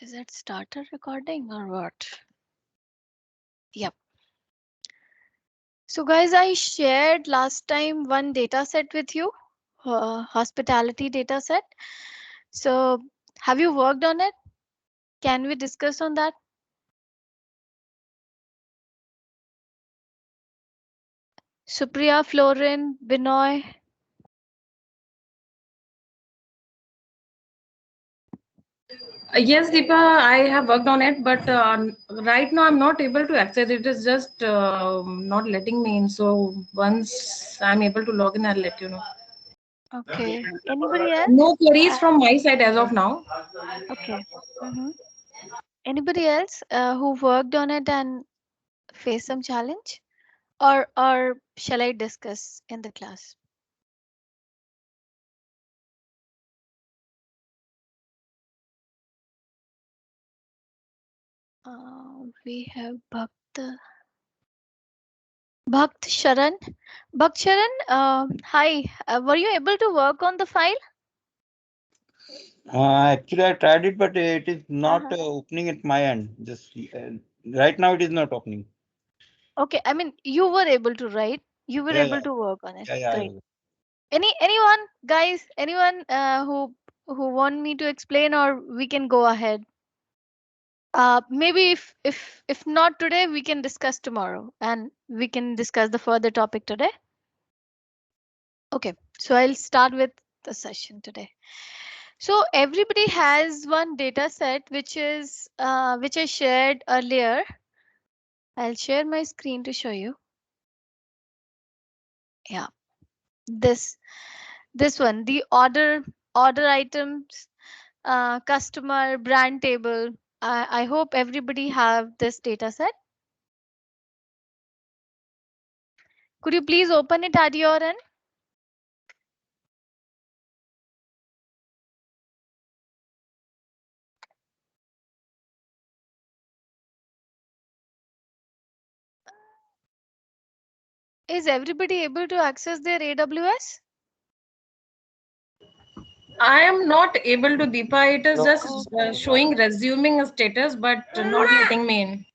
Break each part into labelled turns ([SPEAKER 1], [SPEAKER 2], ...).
[SPEAKER 1] Is it started recording or what? Yep. So guys, I shared last time one data set with you, hospitality data set. So have you worked on it? Can we discuss on that? Supriya, Florin, Binoy.
[SPEAKER 2] Yes, Deepa, I have worked on it, but right now I'm not able to access it. It is just not letting me in. So once I'm able to log in, I'll let you know.
[SPEAKER 1] Okay. Anybody else?
[SPEAKER 2] No queries
[SPEAKER 1] Uh,
[SPEAKER 2] from my side as of now.
[SPEAKER 1] okay. Mm-hmm. Anybody else who worked on it and faced some challenge? Or shall I discuss in the class? We have Bhakt Sharan. Bhakt Sharan, hi. Were you able to work on the file?
[SPEAKER 3] Actually, I tried it, but it is not
[SPEAKER 1] Uh-huh.
[SPEAKER 3] opening at my end. Just right now, it is not opening.
[SPEAKER 1] Okay, I mean you were able to, right? You were
[SPEAKER 3] Yeah, yeah,
[SPEAKER 1] able to work on it.
[SPEAKER 3] yeah, yeah.
[SPEAKER 1] Great. Anyone, guys? Anyone who want me to explain, or we can go ahead? Maybe if not today, we can discuss tomorrow, and we can discuss the further topic today. Okay, so I'll start with the session today. So everybody has one data set which I shared earlier. I'll share my screen to show you. Yeah, this this one, the order items, customer brand table. I hope everybody have this data set. Could you please open it at your end? Is everybody able to access their AWS?
[SPEAKER 2] I am not able to, Deepa. It is
[SPEAKER 4] No.
[SPEAKER 2] just
[SPEAKER 1] Okay.
[SPEAKER 2] showing resuming a status, but not letting me in.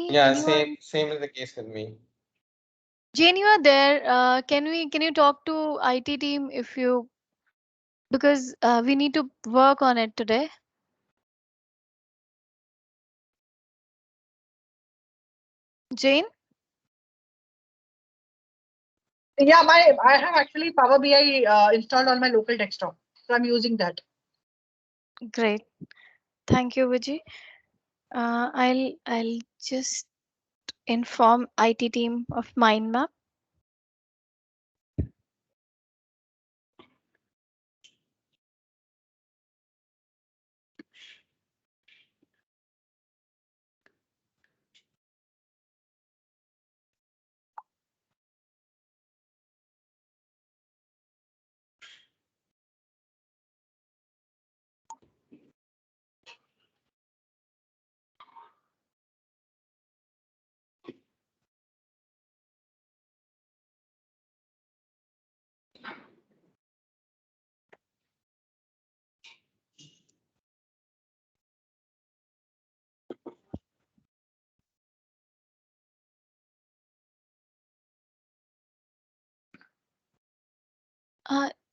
[SPEAKER 4] Yeah,
[SPEAKER 1] Anyone?
[SPEAKER 4] same is the case with me.
[SPEAKER 1] Jane, you are there. Can you talk to IT team if you, because we need to work on it today. Jane?
[SPEAKER 5] Yeah, I have actually Power BI installed on my local desktop, so I'm using that.
[SPEAKER 1] Great. Thank you, Vijay. I'll just inform IT team of mind map.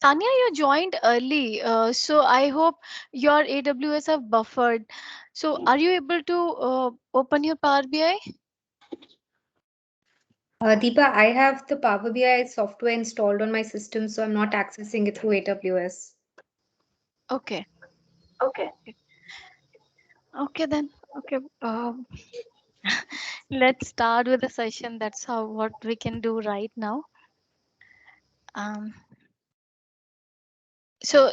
[SPEAKER 1] Tanya, you joined early, so I hope your AWS have buffered. So are you able to open your Power BI?
[SPEAKER 6] Deepa, I have the Power BI software installed on my system, so I'm not accessing it through AWS.
[SPEAKER 1] Okay.
[SPEAKER 6] Okay.
[SPEAKER 1] Okay then. Okay. Let's start with the session. That's how what we can do right now. Um, so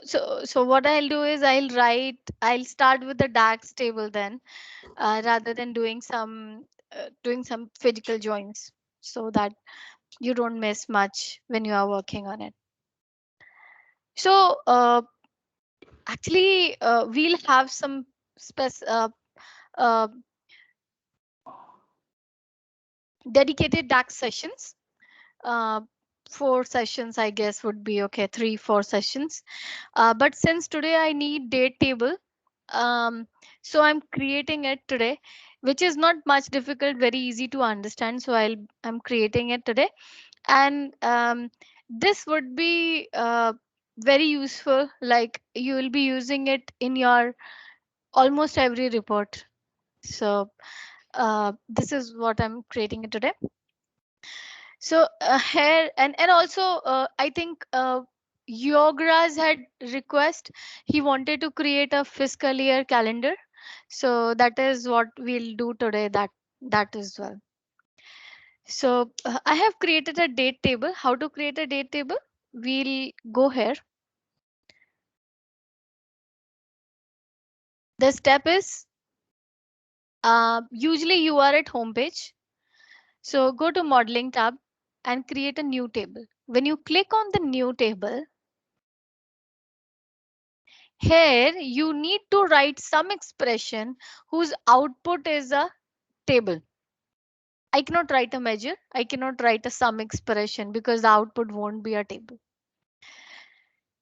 [SPEAKER 1] what I'll do is I'll start with the DAX table then, rather than doing some physical joins, so that you don't miss much when you are working on it. So actually we'll have some spec uh, dedicated DAX sessions. Uh, 4 sessions, I guess, would be okay. 3, 4 sessions. But since today I need date table, So I'm creating it today, which is not much difficult, very easy to understand. So I'm creating it today, and this would be very useful. Like you will be using it in your almost every report. So this is what I'm creating it today. So here and also I think Yogaraj had request, he wanted to create a fiscal year calendar. So that is what we'll do today, that as well. So I have created a date table. How to create a date table? We'll go here. The step is usually you are at home page. So go to modeling tab and create a new table. When you click on the new table, here you need to write some expression whose output is a table. I cannot write a measure. I cannot write a sum expression because the output won't be a table.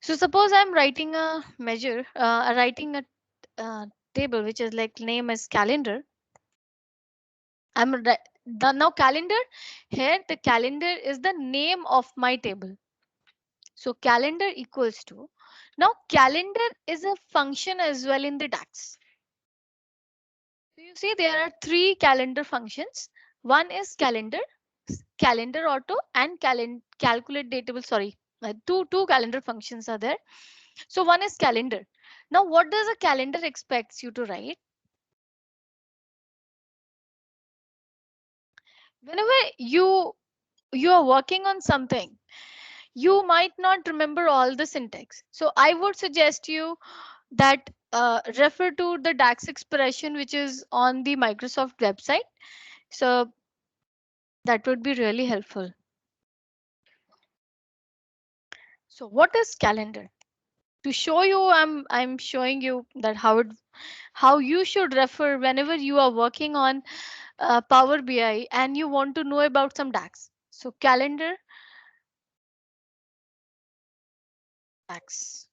[SPEAKER 1] So suppose I'm writing a measure, writing a table which is like name as calendar. Now calendar, here the calendar is the name of my table. So calendar equals to, now calendar is a function as well in the DAX. So you see there are three calendar functions. One is calendar, calendar auto, and calculate date table. Sorry, two calendar functions are there. So one is calendar. Now what does a calendar expects you to write? Whenever you are working on something, you might not remember all the syntax. So I would suggest you that refer to the DAX expression which is on the Microsoft website. So that would be really helpful. So what is calendar? To show you, I'm showing you that how you should refer whenever you are working on Power BI and you want to know about some DAX. So calendar DAX.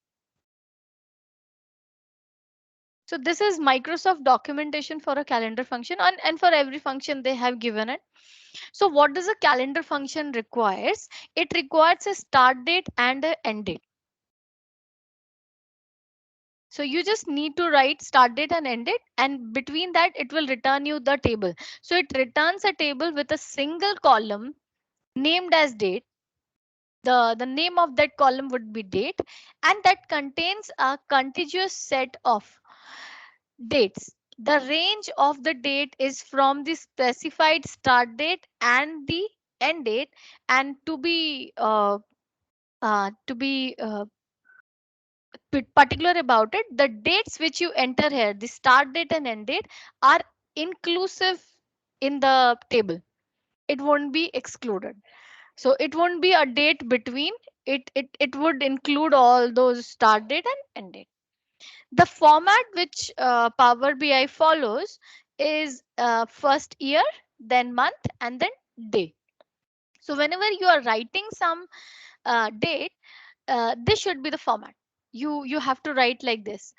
[SPEAKER 1] So this is Microsoft documentation for a calendar function, and for every function they have given it. So what does a calendar function requires? It requires a start date and an end date. So you just need to write start date and end date, and between that it will return you the table. So it returns a table with a single column named as date. The name of that column would be date, and that contains a contiguous set of dates. The range of the date is from the specified start date and the end date, and to be particular about it, the dates which you enter here, the start date and end date, are inclusive in the table. It won't be excluded. So it won't be a date between. It would include all those start date and end date. The format which Power BI follows is first year, then month, and then day. So whenever you are writing some date, this should be the format. You have to write like this.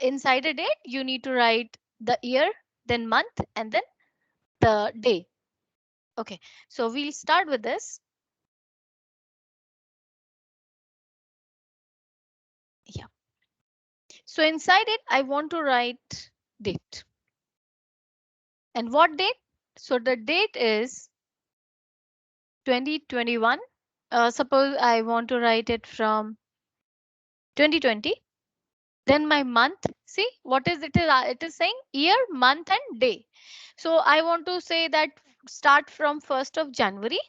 [SPEAKER 1] Inside a date, you need to write the year, then month, and then the day. Okay, so we'll start with this. Yeah. So inside it, I want to write date. And what date? So the date is 2021. Suppose I want to write it from 2020. Then my month, see what is it? It is saying year, month, and day. So I want to say that start from 1st of January.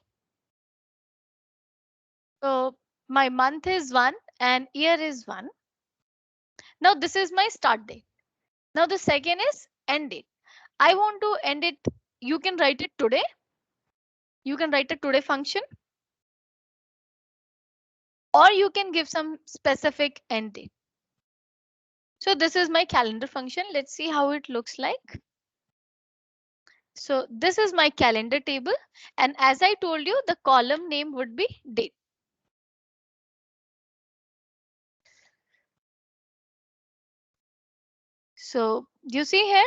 [SPEAKER 1] So my month is 1 and year is 1. Now this is my start date. Now the second is end date. I want to end it. You can write it today. You can write a today function, or you can give some specific end date. So this is my calendar function. Let's see how it looks like. So this is my calendar table. And as I told you, the column name would be date. So you see here,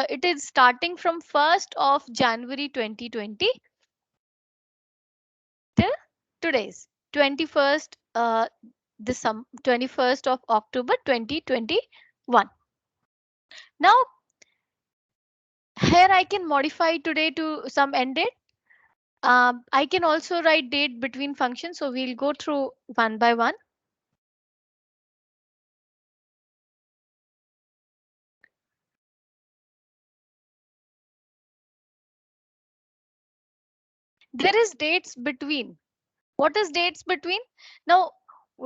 [SPEAKER 1] it is starting from 1st of January 2020 till today's 21st 21st of October 2021. Now here I can modify today to some end date. I can also write date between functions. So we'll go through one by one. There is dates between. What is dates between? Now,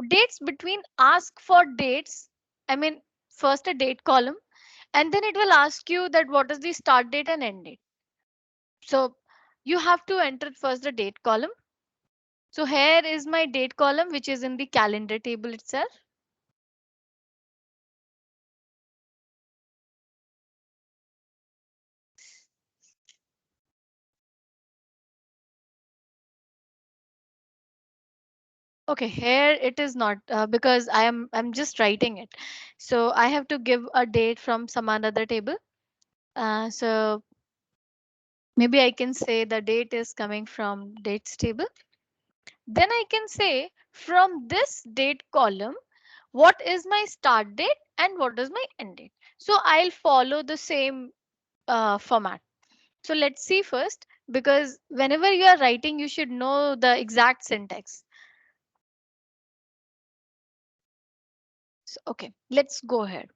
[SPEAKER 1] dates between ask for dates. I mean, first a date column, and then it will ask you that what is the start date and end date. So you have to enter first the date column. So here is my date column, which is in the calendar table itself. Okay, here it is not because I'm just writing it. So I have to give a date from some another table. So maybe I can say the date is coming from dates table. Then I can say from this date column, what is my start date and what is my end date. So I'll follow the same format. So let's see first, because whenever you are writing, you should know the exact syntax. So, okay, let's go ahead.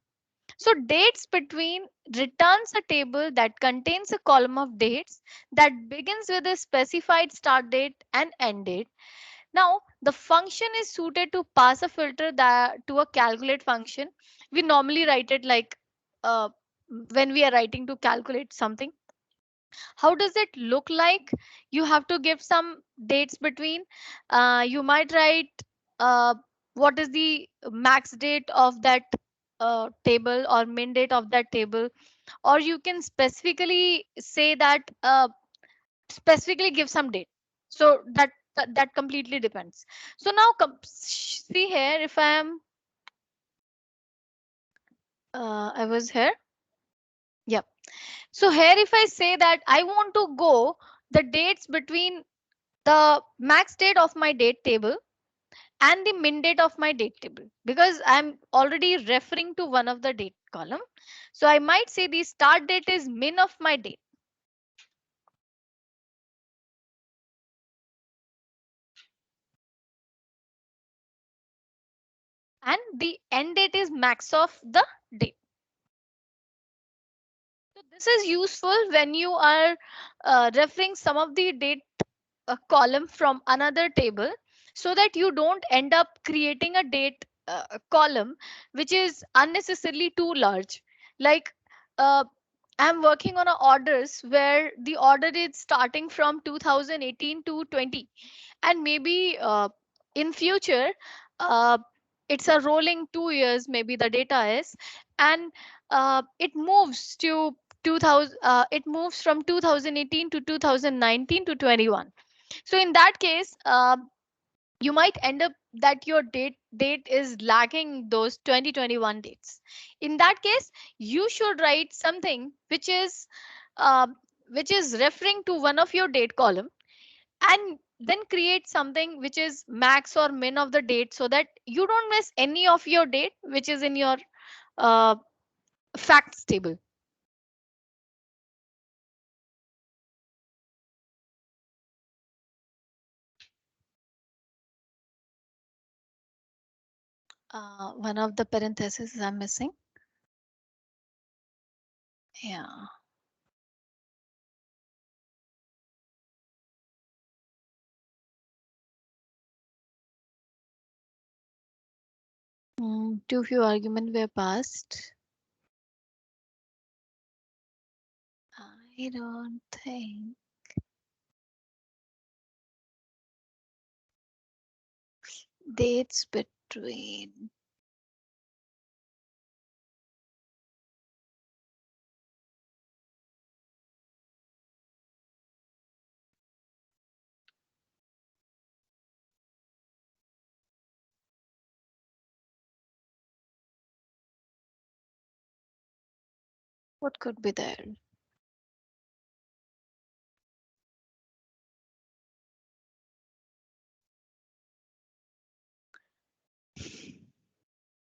[SPEAKER 1] So dates between returns a table that contains a column of dates that begins with a specified start date and end date. Now the function is suited to pass a filter that to a calculate function. We normally write it like uh, when we are writing to calculate something. How does it look like? You have to give some dates between. You might write uh, what is the max date of that table or min date of that table, or you can specifically say that specifically give some date. So that completely depends. So now see here, if I am I was here. Yep. So here if I say that I want to go the dates between the max date of my date table and the min date of my date table, because I'm already referring to one of the date column. So I might say the start date is min of my date. And the end date is max of the date. So this is useful when you are referring some of the date column from another table, so that you don't end up creating a date column which is unnecessarily too large. Like uh, I'm working on a orders where the order is starting from 2018 to 20, and maybe in future uh, it's a rolling 2 years, maybe the data is, and it moves to 2000, it moves from 2018 to 2019 to 21. So in that case, you might end up that your date is lagging those 2021 dates. In that case, you should write something uh, which is referring to one of your date column, and then create something which is max or min of the date, so that you don't miss any of your date which is in your uh, facts table. One of the parentheses I'm missing. Yeah. Too few arguments were passed. I don't think. Dates between. What could be there?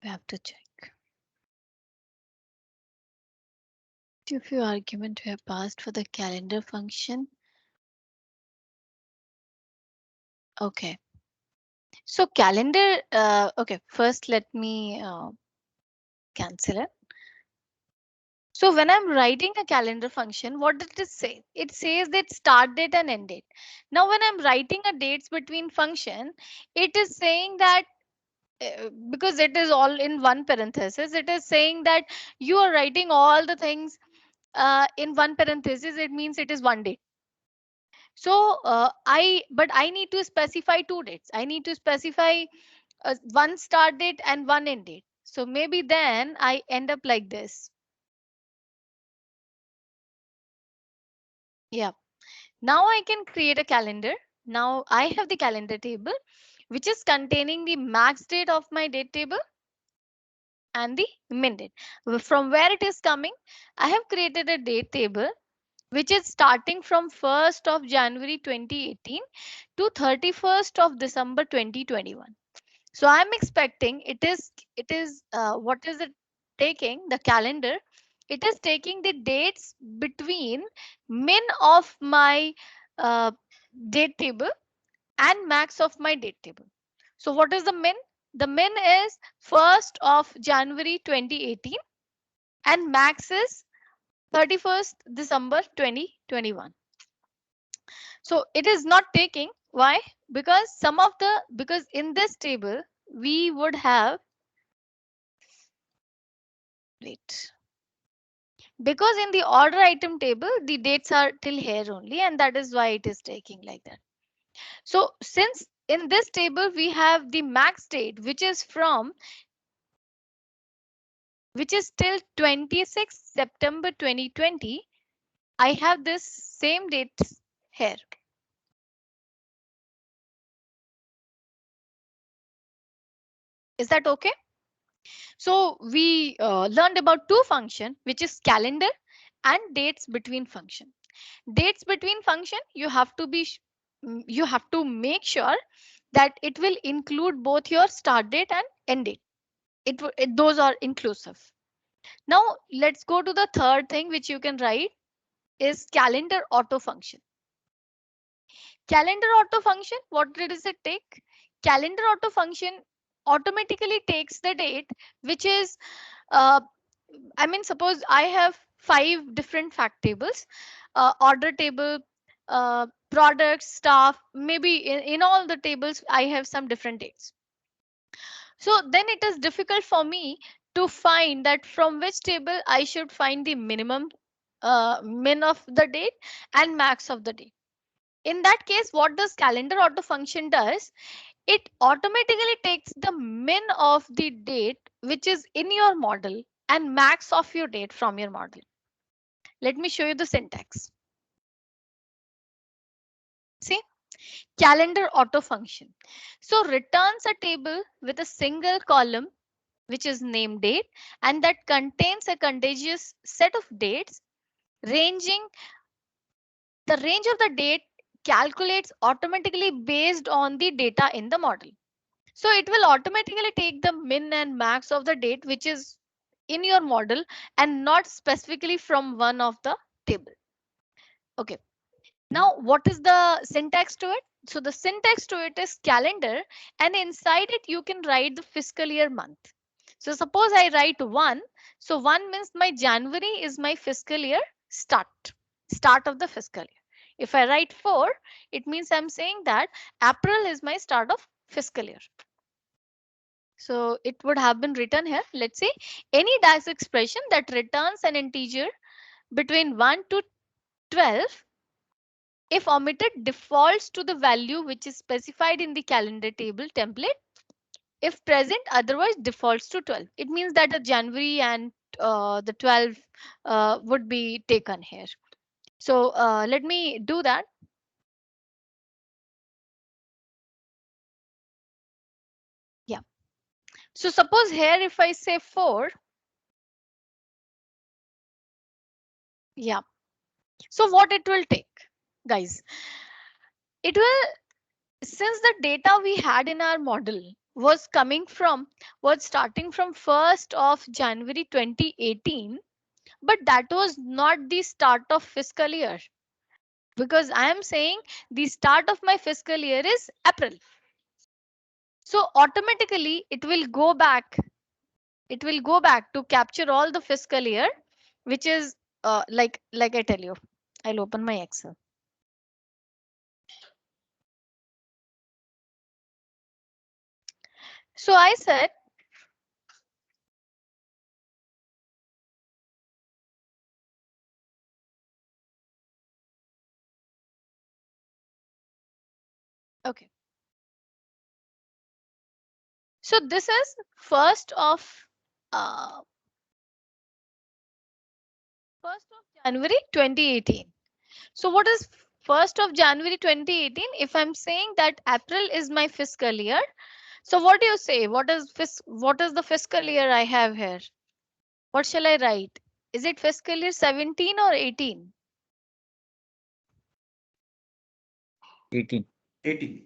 [SPEAKER 1] We have to check. Too few argument we have passed for the calendar function. Okay. So calendar, okay, first let me cancel it. So when I'm writing a calendar function, what does it say? It says that start date and end date. Now when I'm writing a dates between function, it is saying that because it is all in one parenthesis, it is saying that you are writing all the things in one parenthesis. It means it is one date. So but I need to specify two dates. I need to specify one start date and one end date. So maybe then I end up like this. Yeah. Now I can create a calendar. Now I have the calendar table, which is containing the max date of my date table and the min date. From where it is coming, I have created a date table, which is starting from 1st of January 2018 to 31st of December 2021. So I'm expecting what is it taking the calendar? It is taking the dates between min of my uh, date table and max of my date table. So what is the min? The min is 1st of January 2018 and max is 31st December 2021. So it is not taking. Why? Because because in this table we would have, wait, because in the order item table the dates are till here only, and that is why it is taking like that. So since in this table we have the max date, which is till 26 September 2020, I have this same date here. Is that okay? So we learned about two functions, which is calendar and dates between function. Dates between function, you have to make sure that it will include both your start date and end date. Those are inclusive. Now let's go to the third thing which you can write is calendar auto function. Calendar auto function, what does it take? Calendar auto function automatically takes the date, which is, suppose I have 5 different fact tables, order table, products, staff, maybe in all the tables, I have some different dates. So then it is difficult for me to find that from which table I should find the minimum min of the date and max of the date. In that case, what does calendar auto function does? It automatically takes the min of the date which is in your model and max of your date from your model. Let me show you the syntax. See, calendar auto function. So returns a table with a single column which is named date and that contains a contiguous set of dates ranging. The range of the date calculates automatically based on the data in the model. So it will automatically take the min and max of the date which is in your model and not specifically from one of the table. Okay. Now, what is the syntax to it? So the syntax to it is calendar, and inside it you can write the fiscal year month. So suppose I write 1. So 1 means my January is my fiscal year start of the fiscal year. If I write 4, it means I'm saying that April is my start of fiscal year. So it would have been written here. Let's say any DAX expression that returns an integer between 1 to 12, if omitted, defaults to the value which is specified in the calendar table template. If present, otherwise defaults to 12. It means that the January and the 12 would be taken here. So let me do that. Yeah. So suppose here if I say 4, Yeah. So what it will take, guys? It will, since the data we had in our model was starting from 1st of January 2018, but that was not the start of fiscal year, because I am saying the start of my fiscal year is April. So automatically it will go back. It will go back to capture all the fiscal year, which is like I tell you, I'll open my Excel. So I said, okay. So this is 1st of January 2018. So what is 1st of January 2018? If I'm saying that April is my fiscal year, so what do you say? What is the fiscal year I have here? What shall I write? Is it fiscal year 17 or 18?
[SPEAKER 7] 18.
[SPEAKER 3] 18.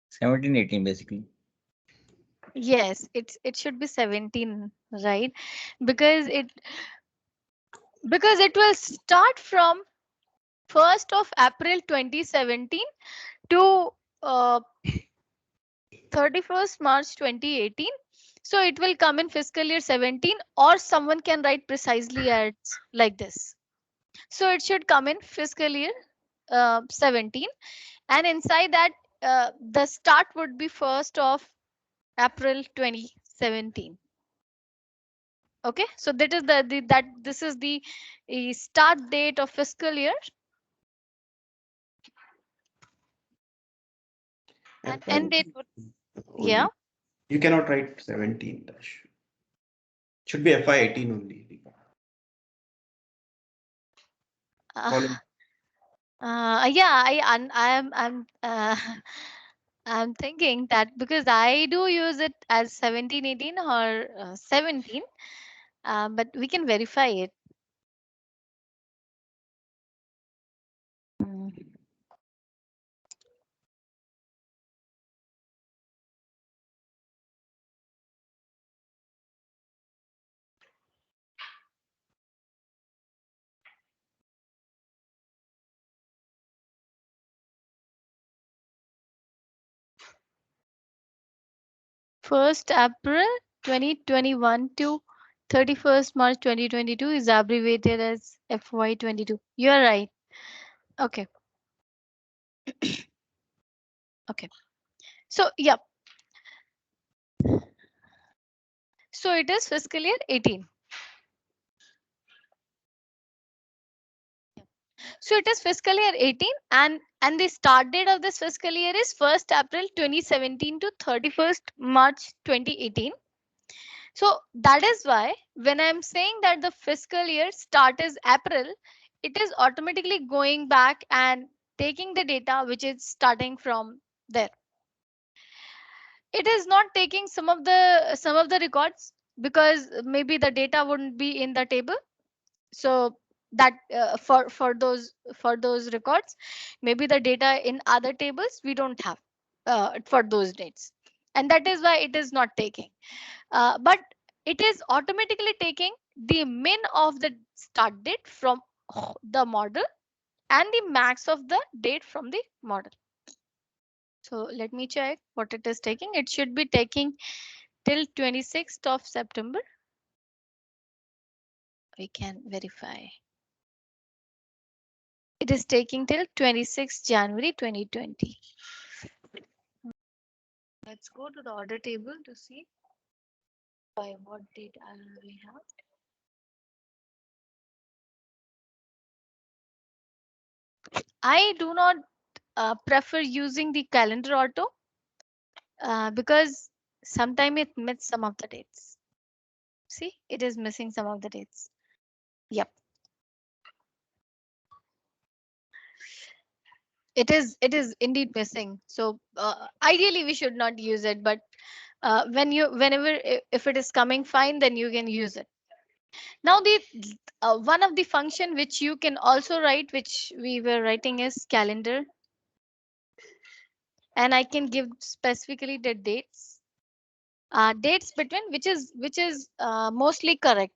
[SPEAKER 7] 17, 18 basically.
[SPEAKER 1] Yes, it should be 17, right? Because it will start from 1st of April 2017 to 31st March 2018. So it will come in fiscal year 17, or someone can write precisely as like this. So it should come in fiscal year 17, and inside that the start would be 1st of April 2017. Okay, so that is this is the start date of fiscal year, and end date would, yeah.
[SPEAKER 3] You cannot write 17 dash. Should be FY 18 only.
[SPEAKER 1] Yeah, I'm thinking that because I do use it as 17, 18 or 17, but we can verify it. Mm. First April 2021 to 31st March 2022 is abbreviated as FY22. You are right. Okay. Okay. So yeah. So it is fiscal year 18. So it is fiscal year 18, and the start date of this fiscal year is 1st April 2017 to 31st March 2018. So that is why when I'm saying that the fiscal year start is April, it is automatically going back and taking the data which is starting from there. It is not taking some of the records because maybe the data wouldn't be in the table. So that for those records, maybe the data in other tables we don't have for those dates, and that is why it is not taking. But it is automatically taking the min of the start date from the model and the max of the date from the model. So let me check what it is taking. It should be taking till 26th of September. We can verify. It is taking till 26th January 2020. Let's go to the order table to see by what date we have. I do not prefer using the calendar auto because sometimes it missed some of the dates. See, it is missing some of the dates. Yep. It is indeed missing. So ideally we should not use it, but whenever if it is coming fine, then you can use it. Now the one of the function which you can also write, which we were writing, is calendar. And I can give specifically the dates. Dates between which is mostly correct.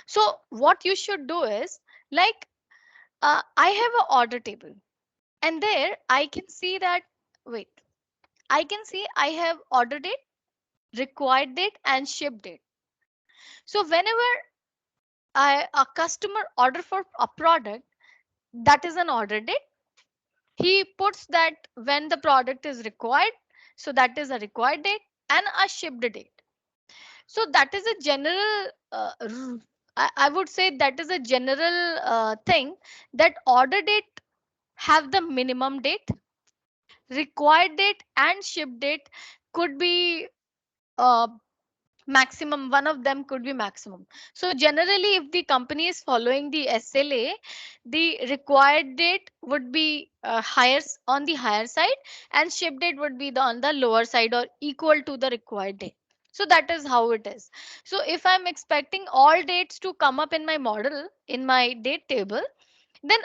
[SPEAKER 1] So what you should do is, like, I have an order table, and there I can see that, wait, I can see I have order date, required date, and ship date. So whenever a customer order for a product, that is an order date. He puts that when the product is required, so that is a required date and a shipped date. So that is a general, I would say that is a general thing, that order date have the minimum date, required date and ship date could be uh, maximum, one of them could be maximum. So generally, if the company is following the SLA, the required date would be higher, on the higher side, and ship date would be on the lower side or equal to the required date. So that is how it is. So if I'm expecting all dates to come up in my model, in my date table, then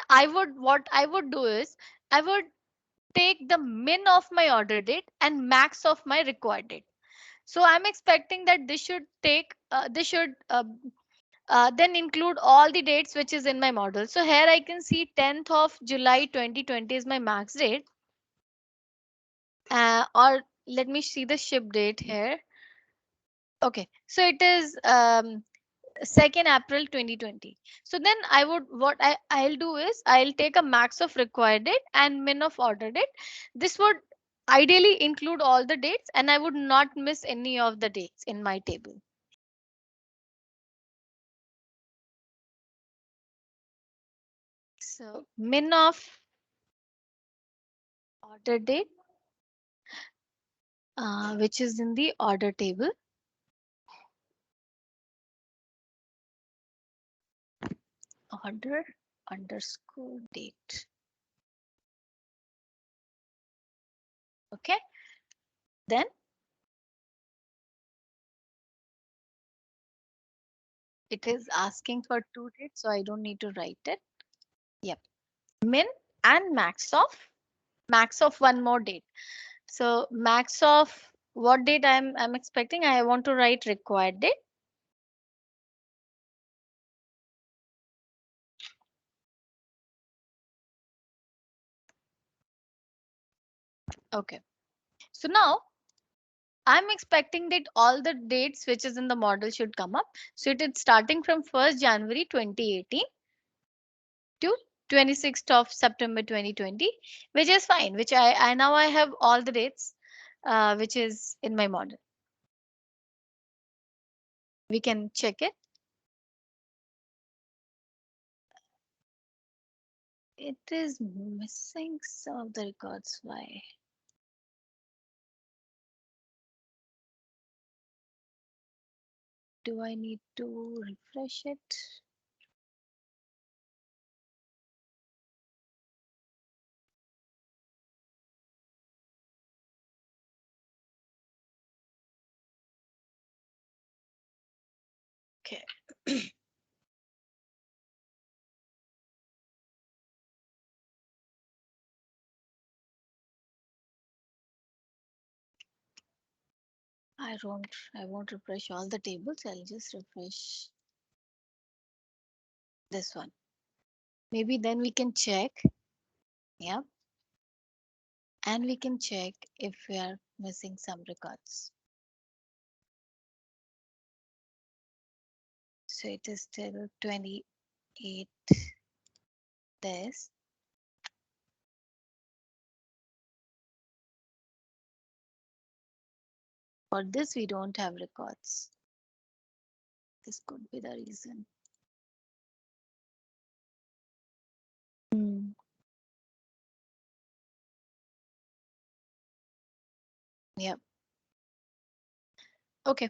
[SPEAKER 1] what I would do is, I would take the min of my order date and max of my required date. So I'm expecting that this should then include all the dates which is in my model. So here I can see 10th of July 2020 is my max date. Or let me see the ship date here. Okay, so it is 2nd April 2020. So then I'll do is, I'll take a max of required date and min of order date. This would ideally include all the dates, and I would not miss any of the dates in my table. So min of order date, which is in the order table. Order underscore date. Okay. Then it is asking for 2 dates, so I don't need to write it. Yep. Min and max of one more date. So max of what date I'm expecting, I want to write required date. Okay. So now I'm expecting that all the dates which is in the model should come up. So it is starting from 1st January 2018 to 26th of September 2020, which is fine, which I now I have all the dates which is in my model. We can check it. It is missing some of the records. Why? Do I need to refresh it? Okay. I won't refresh all the tables. I'll just refresh this one. Maybe then we can check. Yeah. And we can check if we are missing some records. So it is still 28 this. For this, we don't have records. This could be the reason. Yeah. Okay.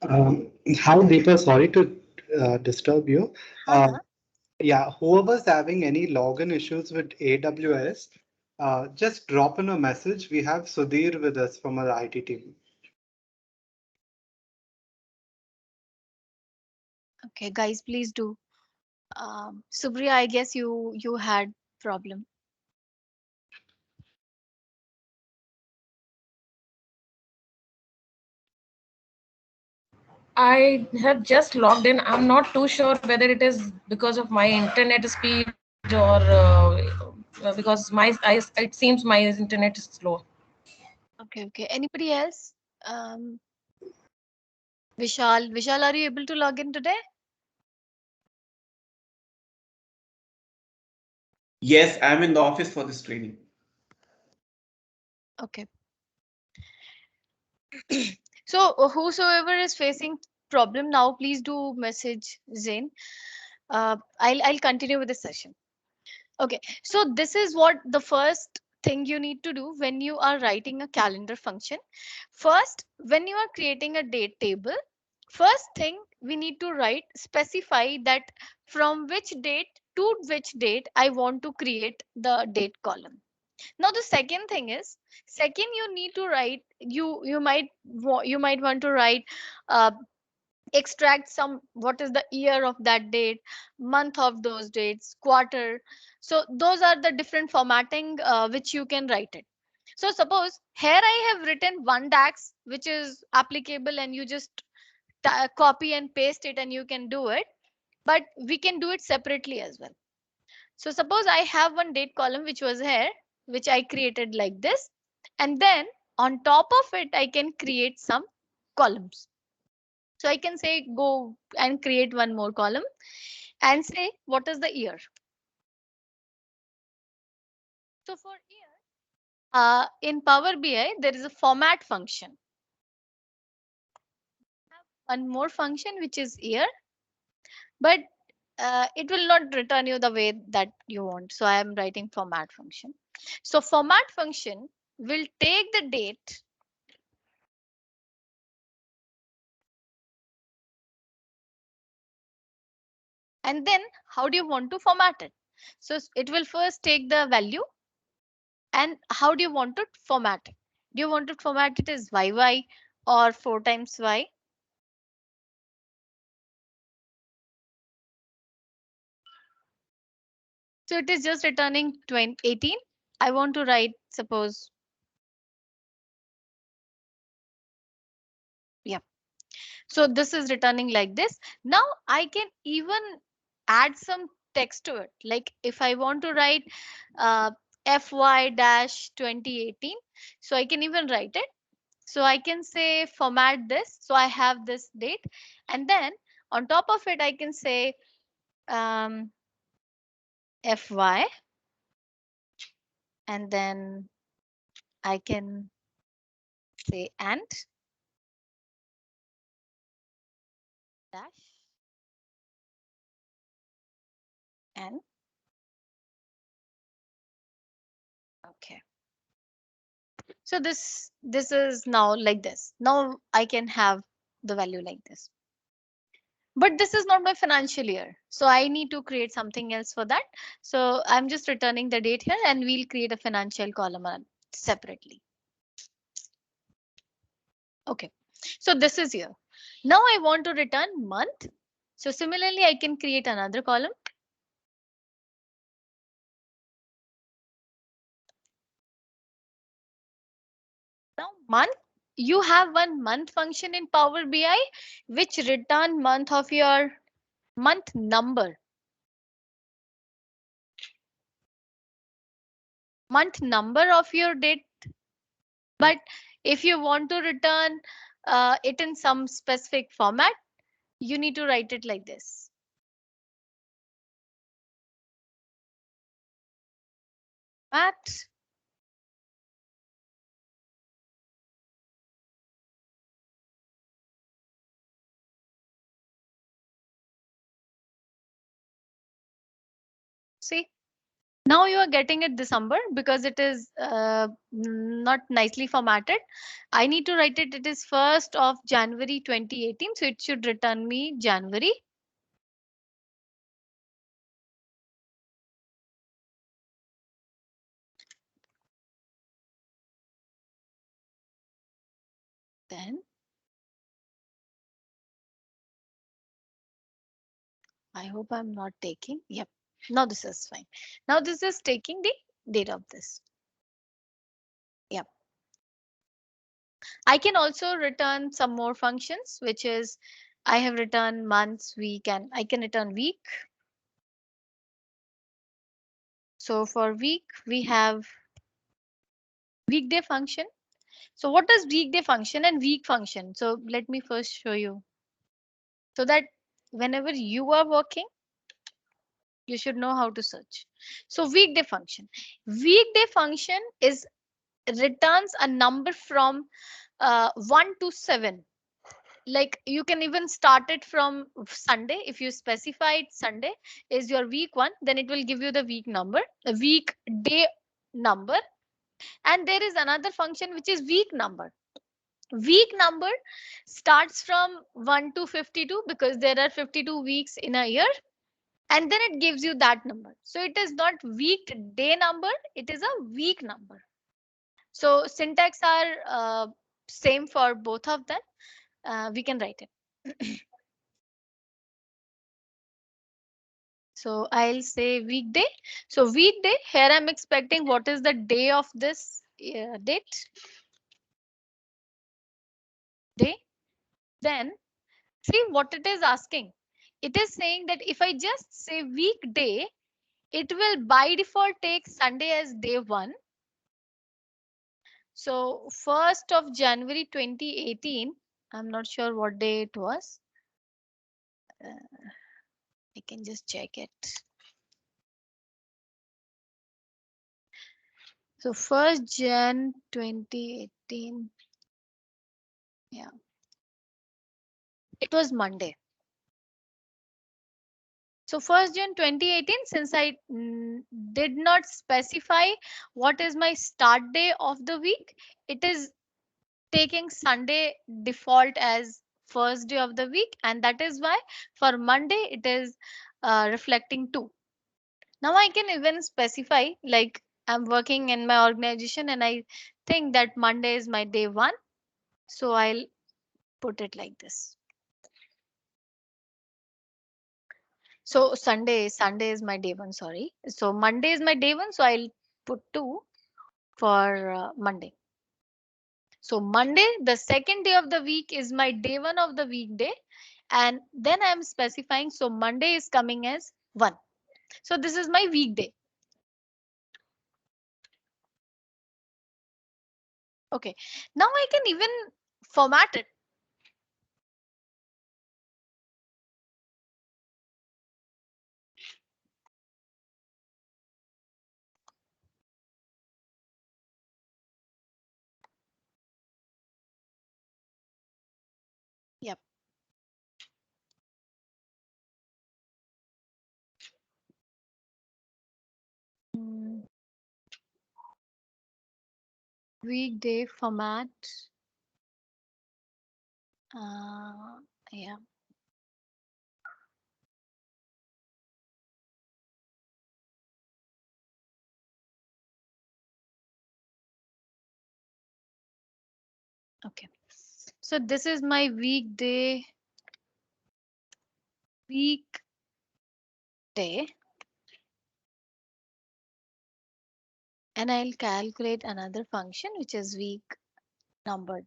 [SPEAKER 8] Hi, Deepa. Sorry to disturb you.
[SPEAKER 1] Uh-huh.
[SPEAKER 8] Yeah, whoever's having any login issues with AWS, just drop in a message. We have Sudhir with us from our IT team.
[SPEAKER 1] Okay, guys, please do. Supriya, I guess you had problem.
[SPEAKER 2] I have just logged in. I'm not too sure whether it is because of my internet speed or because it seems my internet is slow.
[SPEAKER 1] Okay. Anybody else? Um, Vishal, are you able to log in today?
[SPEAKER 3] Yes, I'm in the office for this training.
[SPEAKER 1] Okay. So whosoever is facing problem now, please do message Zain. I'll continue with the session. Okay, so this is what the first thing you need to do when you are writing a calendar function. First, when you are creating a date table, first thing we need to write, specify that from which date to which date I want to create the date column. Now the second thing is, second you need to write, you might want to write, uh, extract some, what is the year of that date, month of those dates, quarter. So those are the different formatting which you can write it. So suppose here I have written one DAX which is applicable, and you just copy and paste it and you can do it, but we can do it separately as well. So suppose I have one date column which was here, which I created like this, and then on top of it I can create some columns. So I can say go and create one more column and say what is the year. So for year, in Power BI, there is a format function. One more function which is year, but it will not return you the way that you want. So I am writing format function. So format function will take the date and then how do you want to format it? So it will first take the value, and how do you want to format it? Do you want to format it as YY or 4 times Y? So it is just returning 2018. I want to write, suppose, yeah. So this is returning like this. Now I can even add some text to it. Like if I want to write FY-2018, so I can even write it. So I can say format this. So I have this date, and then on top of it, I can say FY, and then I can say and dash and. Okay. So this is now like this. Now I can have the value like this. But this is not my financial year. So I need to create something else for that. So I'm just returning the date here, and we'll create a financial column separately. Okay. So this is here. Now I want to return month. So similarly, I can create another column. Now month, you have one month function in Power BI which return month of your month number. Month number of your date. But if you want to return it in some specific format, you need to write it like this. At see, now you are getting it December because it is not nicely formatted. I need to write it. It is 1st of January 2018. So it should return me January. Then I hope I'm not taking. Yep. Now this is fine. Now this is taking the date of this. Yep. I can also return some more functions, which is I have returned months, week, and I can return week. So for week, we have weekday function. So what does weekday function and week function? So let me first show you so that whenever you are working, you should know how to search. So weekday function. Weekday function is returns a number from 1 to 7. Like you can even start it from Sunday. If you specified Sunday is your week 1, then it will give you the week number, the week day number. And there is another function which is week number. Week number starts from 1 to 52 because there are 52 weeks in a year. And then it gives you that number. So it is not week day number, it is a week number. So syntax are same for both of them. We can write it. So I'll say weekday. So weekday, here I'm expecting what is the day of this date. Day. Then see what it is asking. It is saying that if I just say weekday, it will by default take Sunday as day 1. So 1st of January 2018, I'm not sure what day it was. I can just check it. So 1st Jan 2018. Yeah. It was Monday. So 1st June 2018, since I did not specify what is my start day of the week, it is taking Sunday default as first day of the week. And that is why for Monday, it is reflecting 2. Now I can even specify like I'm working in my organization and I think that Monday is my day 1. So I'll put it like this. So Sunday is my day 1, sorry. So Monday is my day 1, so I'll put 2 for Monday. So Monday, the second day of the week is my day 1 of the weekday. And then I'm specifying, so Monday is coming as 1. So this is my weekday. Okay, now I can even format it. Yep. Weekday format. Yeah. Okay. So this is my weekday. Weekday. And I'll calculate another function, which is week number.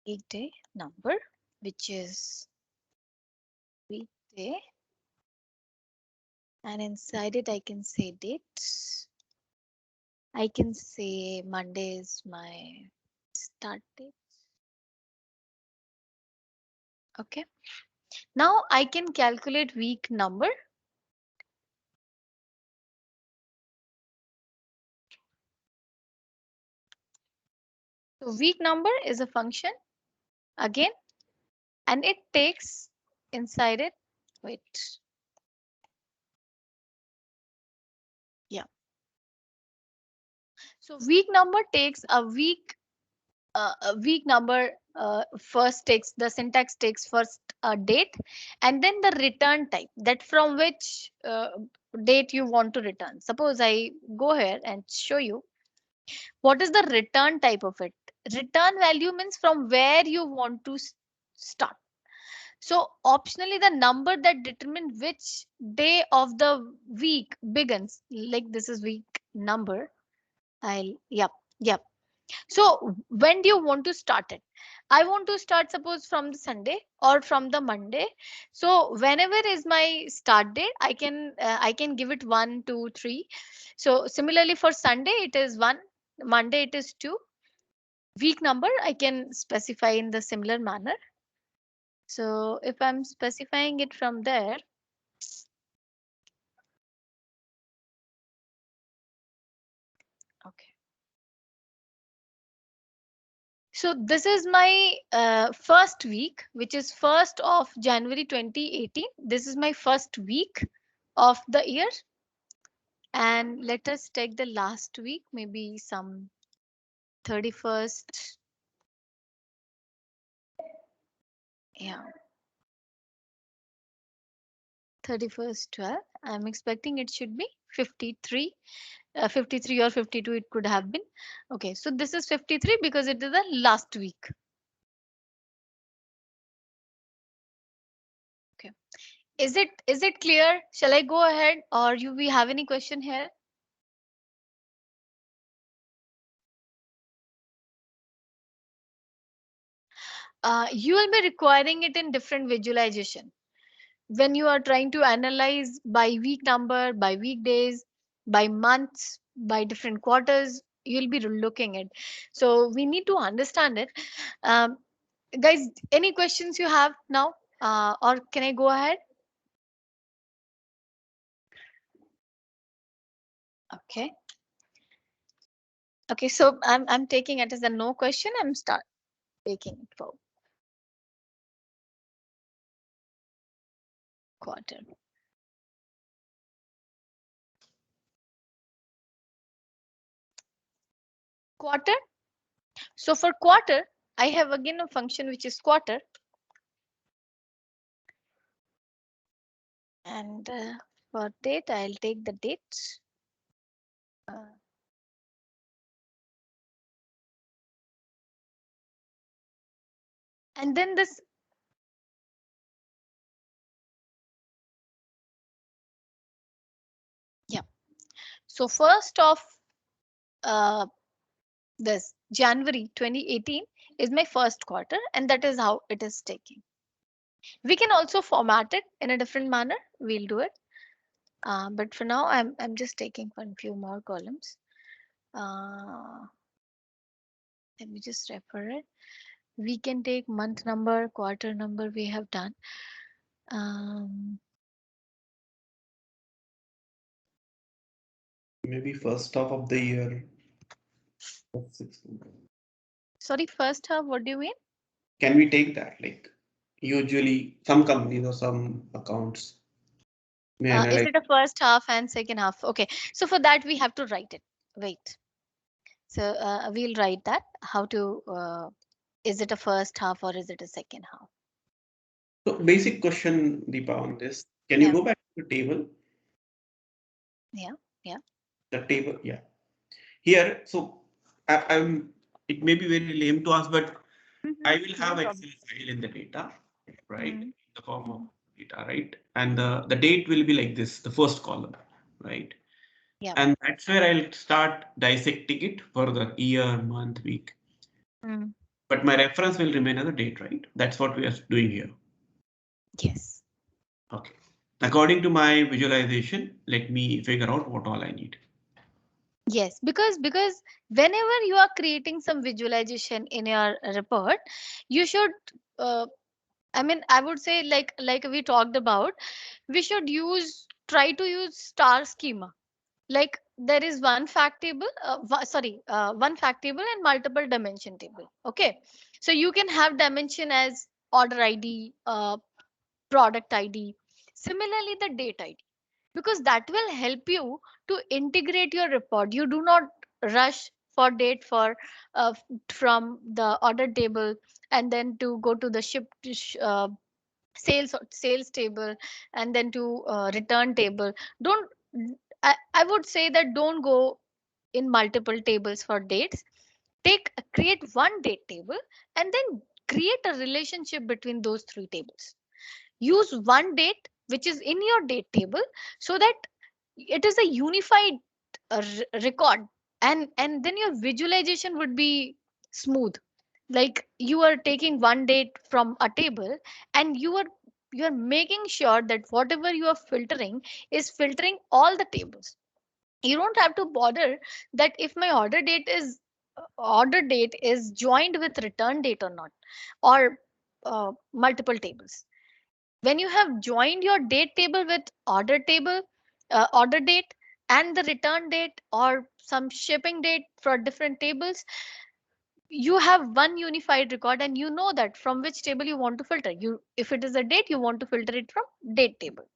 [SPEAKER 1] Weekday number, which is weekday. And inside it, I can say date. I can say Monday is my start date. Okay. Now I can calculate week number. So week number is a function again, and it takes inside it. Wait. Yeah. So week number takes a week number. First takes the syntax takes first date and then the return type, that from which date you want to return. Suppose I go here and show you. What is the return type of it? Return value means from where you want to start. So optionally, the number that determine which day of the week begins, like this is week number. Yep. So when do you want to start it? I want to start suppose from the Sunday or from the Monday. So whenever is my start date, I can give it 1, 2, 3. So similarly for Sunday it is 1, Monday it is 2. Week number I can specify in the similar manner. So if I'm specifying it from there, okay. So this is my first week, which is 1st of January 2018. This is my first week of the year. And let us take the last week, maybe some 31st. Yeah. 31st 12. I'm expecting it should be 53. 53 or 52 it could have been. Okay, so this is 53 because it is the last week. Okay. Is it clear? Shall I go ahead or you we have any question here? You will be requiring it in different visualization. When you are trying to analyze by week number, by weekdays, by months, by different quarters, you'll be looking at. So we need to understand it. Guys, any questions you have now? Or can I go ahead? Okay. Okay, so I'm taking it as a no question. I'm start taking it for quarter. Quarter. So for quarter, I have again a function which is quarter. And for date, I'll take the dates. And then this. Yeah. So 1st of this January 2018 is my first quarter, and that is how it is taking. We can also format it in a different manner. We'll do it. But for now, I'm just taking one few more columns. Let me just refer it. We can take month number, quarter number we have done.
[SPEAKER 3] Maybe first half of the year.
[SPEAKER 1] Sorry, first half, what do you mean?
[SPEAKER 3] Can we take that? Like usually some companies or some accounts may
[SPEAKER 1] Is
[SPEAKER 3] analyze.
[SPEAKER 1] it a first half and second half? Okay, so for that we have to write it. Wait. So we'll write that. How to, is it a first half or is it a second half?
[SPEAKER 3] So basic question, Deepa, on this. Can you
[SPEAKER 1] Yeah.
[SPEAKER 3] go back to the table?
[SPEAKER 1] Yeah.
[SPEAKER 3] The table, yeah. Here, so it may be very lame to ask, but I will have
[SPEAKER 1] No
[SPEAKER 3] Excel file in the data, right?
[SPEAKER 1] Mhm.
[SPEAKER 3] In the form of data, right? And the date will be like this, the first column, right?
[SPEAKER 1] Yeah.
[SPEAKER 3] And that's where I'll start dissecting it for the year, month, week.
[SPEAKER 1] Mm.
[SPEAKER 3] But my reference will remain as a date, right? That's what we are doing here.
[SPEAKER 1] Yes.
[SPEAKER 3] Okay. According to my visualization, let me figure out what all I need.
[SPEAKER 1] Yes, because whenever you are creating some visualization in your report, you should I mean, I would say like we talked about, we should try to use star schema. Like there is one fact table, one fact table and multiple dimension table. Okay, so you can have dimension as order ID, product ID, similarly the date ID, because that will help you to integrate your report. You do not rush for date for from the order table and then to go to the sales table and then to return table. Don't I would say that don't go in multiple tables for dates, create one date table and then create a relationship between those three tables. Use one date which is in your date table so that it is a unified record, and then your visualization would be smooth. Like you are taking one date from a table and you are making sure that whatever you are filtering is filtering all the tables. You don't have to bother that if my order date is joined with return date or not, or multiple tables. When you have joined your date table with order date and the return date or some shipping date for different tables, you have one unified record and you know that from which table you want to filter. You, if it is a date, you want to filter it from date table.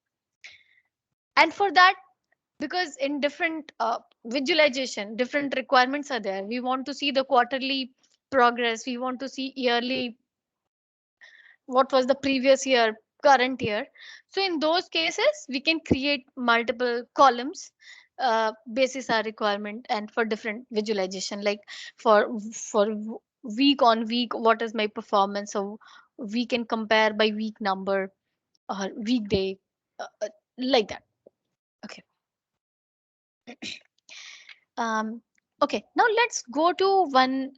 [SPEAKER 1] And for that, because in different visualization, different requirements are there. We want to see the quarterly progress, we want to see yearly, what was the previous year, current year. So in those cases we can create multiple columns basis our requirement, and for different visualization, like for week on week, what is my performance, so we can compare by week number or weekday, like that. Okay. Okay, now let's go to one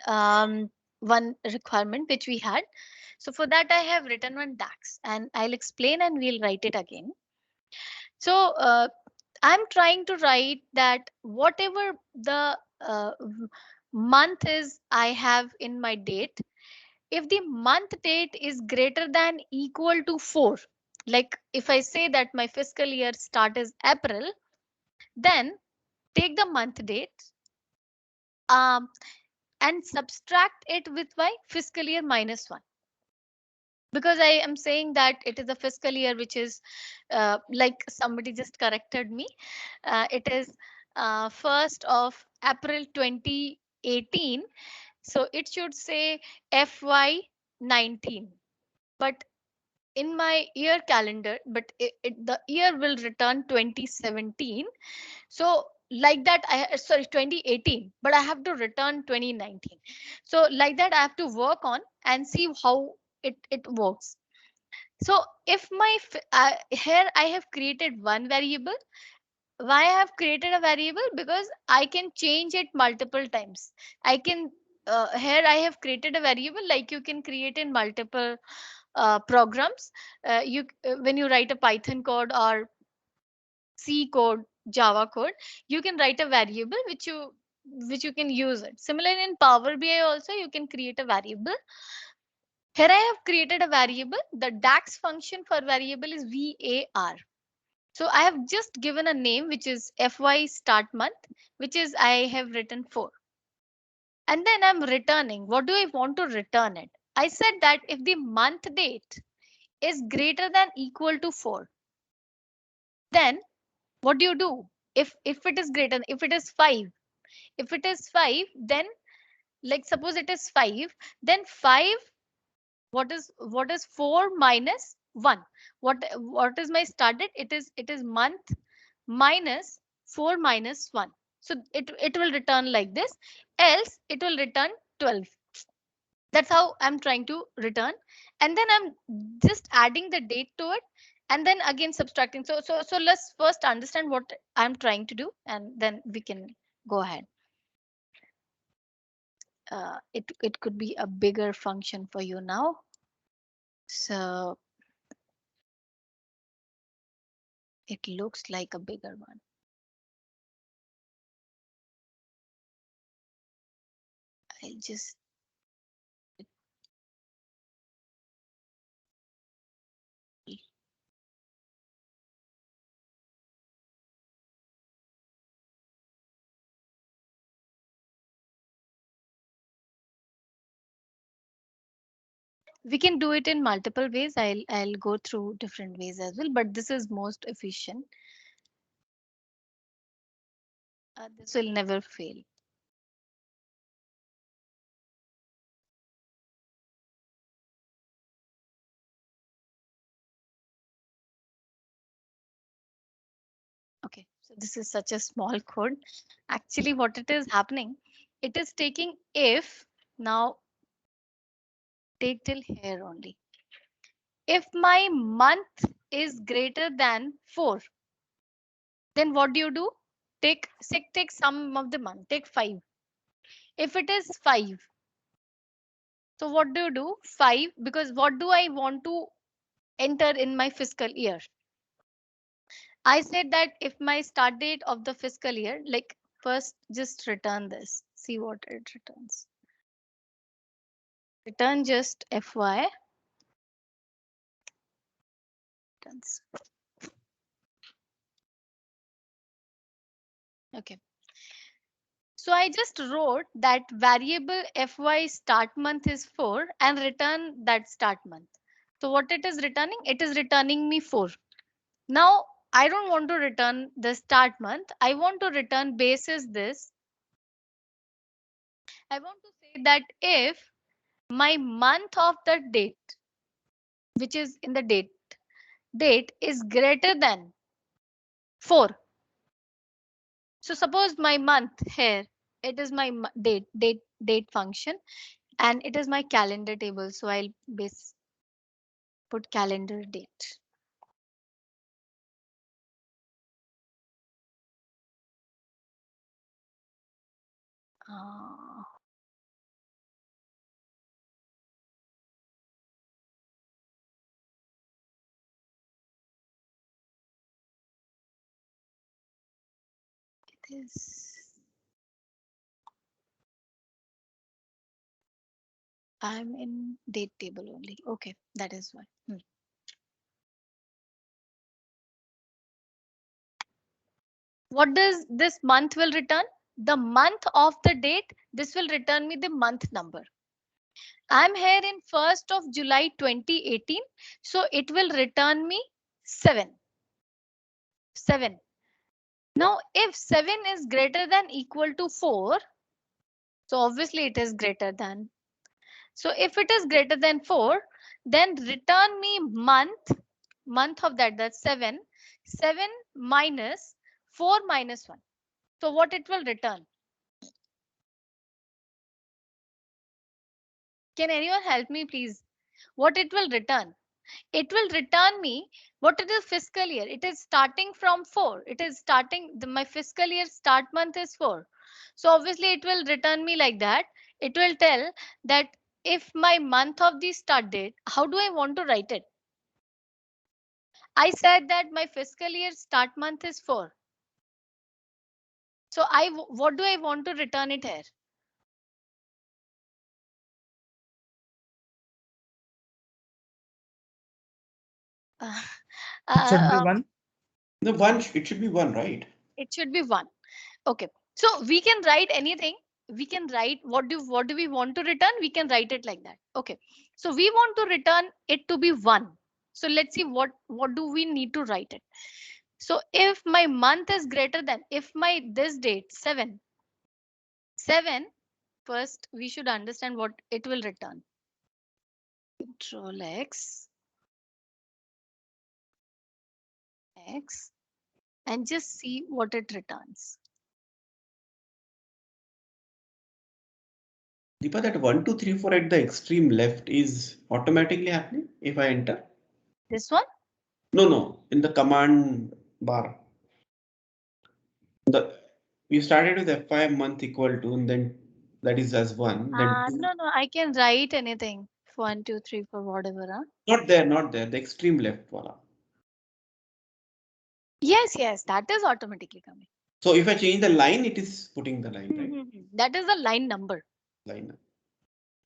[SPEAKER 1] requirement which we had. So for that I have written one DAX and I'll explain and we'll write it again. So I'm trying to write that whatever the month is I have in my date, if the month date is greater than equal to 4, like if I say that my fiscal year start is April, then take the month date um, and subtract it with my fiscal year -1. Because I am saying that it is a fiscal year which is like somebody just corrected me. It is 1st of April 2018. So it should say FY19. But in my year calendar, but the year will return 2017. So like that, sorry, 2018, but I have to return 2019. So like that, I have to work on and see how it works. So if here I have created one variable. Why I have created a variable? Because I can change it multiple times. I can here I have created a variable like you can create in multiple programs. When you write a Python code or C code, Java code, you can write a variable which you can use it. Similarly, in Power BI also you can create a variable. Here I have created a variable. The DAX function for variable is VAR. So I have just given a name which is FY start month, which is I have written 4. And then I'm returning. What do I want to return it? I said that if the month date is greater than equal to 4, then what do? If it is greater, if it is 5, if it is 5, then like suppose it is 5, then 5, what is 4 minus 1? What is my start date? It is month minus 4 minus 1. So it will return like this, else it will return 12. That's how I'm trying to return. And then I'm just adding the date to it and then again subtracting. So let's first understand what I'm trying to do and then we can go ahead. It could be a bigger function for you now. So it looks like a bigger one. I'll just we can do it in multiple ways. I'll go through different ways as well, but this is most efficient. This will never fail. Okay, So this is such a small code. Actually, what it is happening, it is taking if, now take till here only. If my month is greater than 4, then what do? Take sum of the month, take 5. If it is 5, so what do? 5, because what do I want to enter in my fiscal year? I said that if my start date of the fiscal year, like first just return this, see what it returns. Return just FY. Returns. Okay. So I just wrote that variable FY start month is 4 and return that start month. So what it is returning? It is returning me 4. Now I don't want to return the start month. I want to return basis this. I want to say that if my month of the date, which is in the date is greater than 4. So suppose my month here, it is my date function, and it is my calendar table. So I'll put calendar date. Uh, it is. I'm in date table only. Okay, that is why. What does this month will return? The month of the date. This will return me the month number. I'm here in 1st of July 2018. So it will return me 7. 7. Now, if 7 is greater than equal to 4, so obviously it is greater than. So if it is greater than 4, then return me month of that, that's 7. 7 minus 4 minus 1. So what it will return? Can anyone help me, please? What it will return? It will return me what it is fiscal year. It is starting from 4. It is starting my fiscal year start month is 4. So obviously it will return me like that. It will tell that if my month of the start date, how do I want to write it? I said that my fiscal year start month is 4. So what do I want to return it here?
[SPEAKER 9] It should be 1.
[SPEAKER 3] The one, it should be 1, right?
[SPEAKER 1] It should be 1. Okay. So we can write anything. We can write what do we want to return? We can write it like that. Okay. So we want to return it to be 1. So let's see what do we need to write it. So if my month is greater than, if my this date 7, first we should understand what it will return. Control X, and just see what it returns.
[SPEAKER 3] Deepa, that 1, 2, 3, 4 at the extreme left is automatically happening if I enter?
[SPEAKER 1] This one?
[SPEAKER 3] No, in the command bar. You started with FI month equal to, and then that is as 1. Then
[SPEAKER 1] No, I can write anything. 1, 2, 3, 4, whatever.
[SPEAKER 3] Not there, the extreme left. Voila.
[SPEAKER 1] Yes, that is automatically coming.
[SPEAKER 3] So if I change the line, it is putting the line, right?
[SPEAKER 1] That is the line number.
[SPEAKER 3] Line.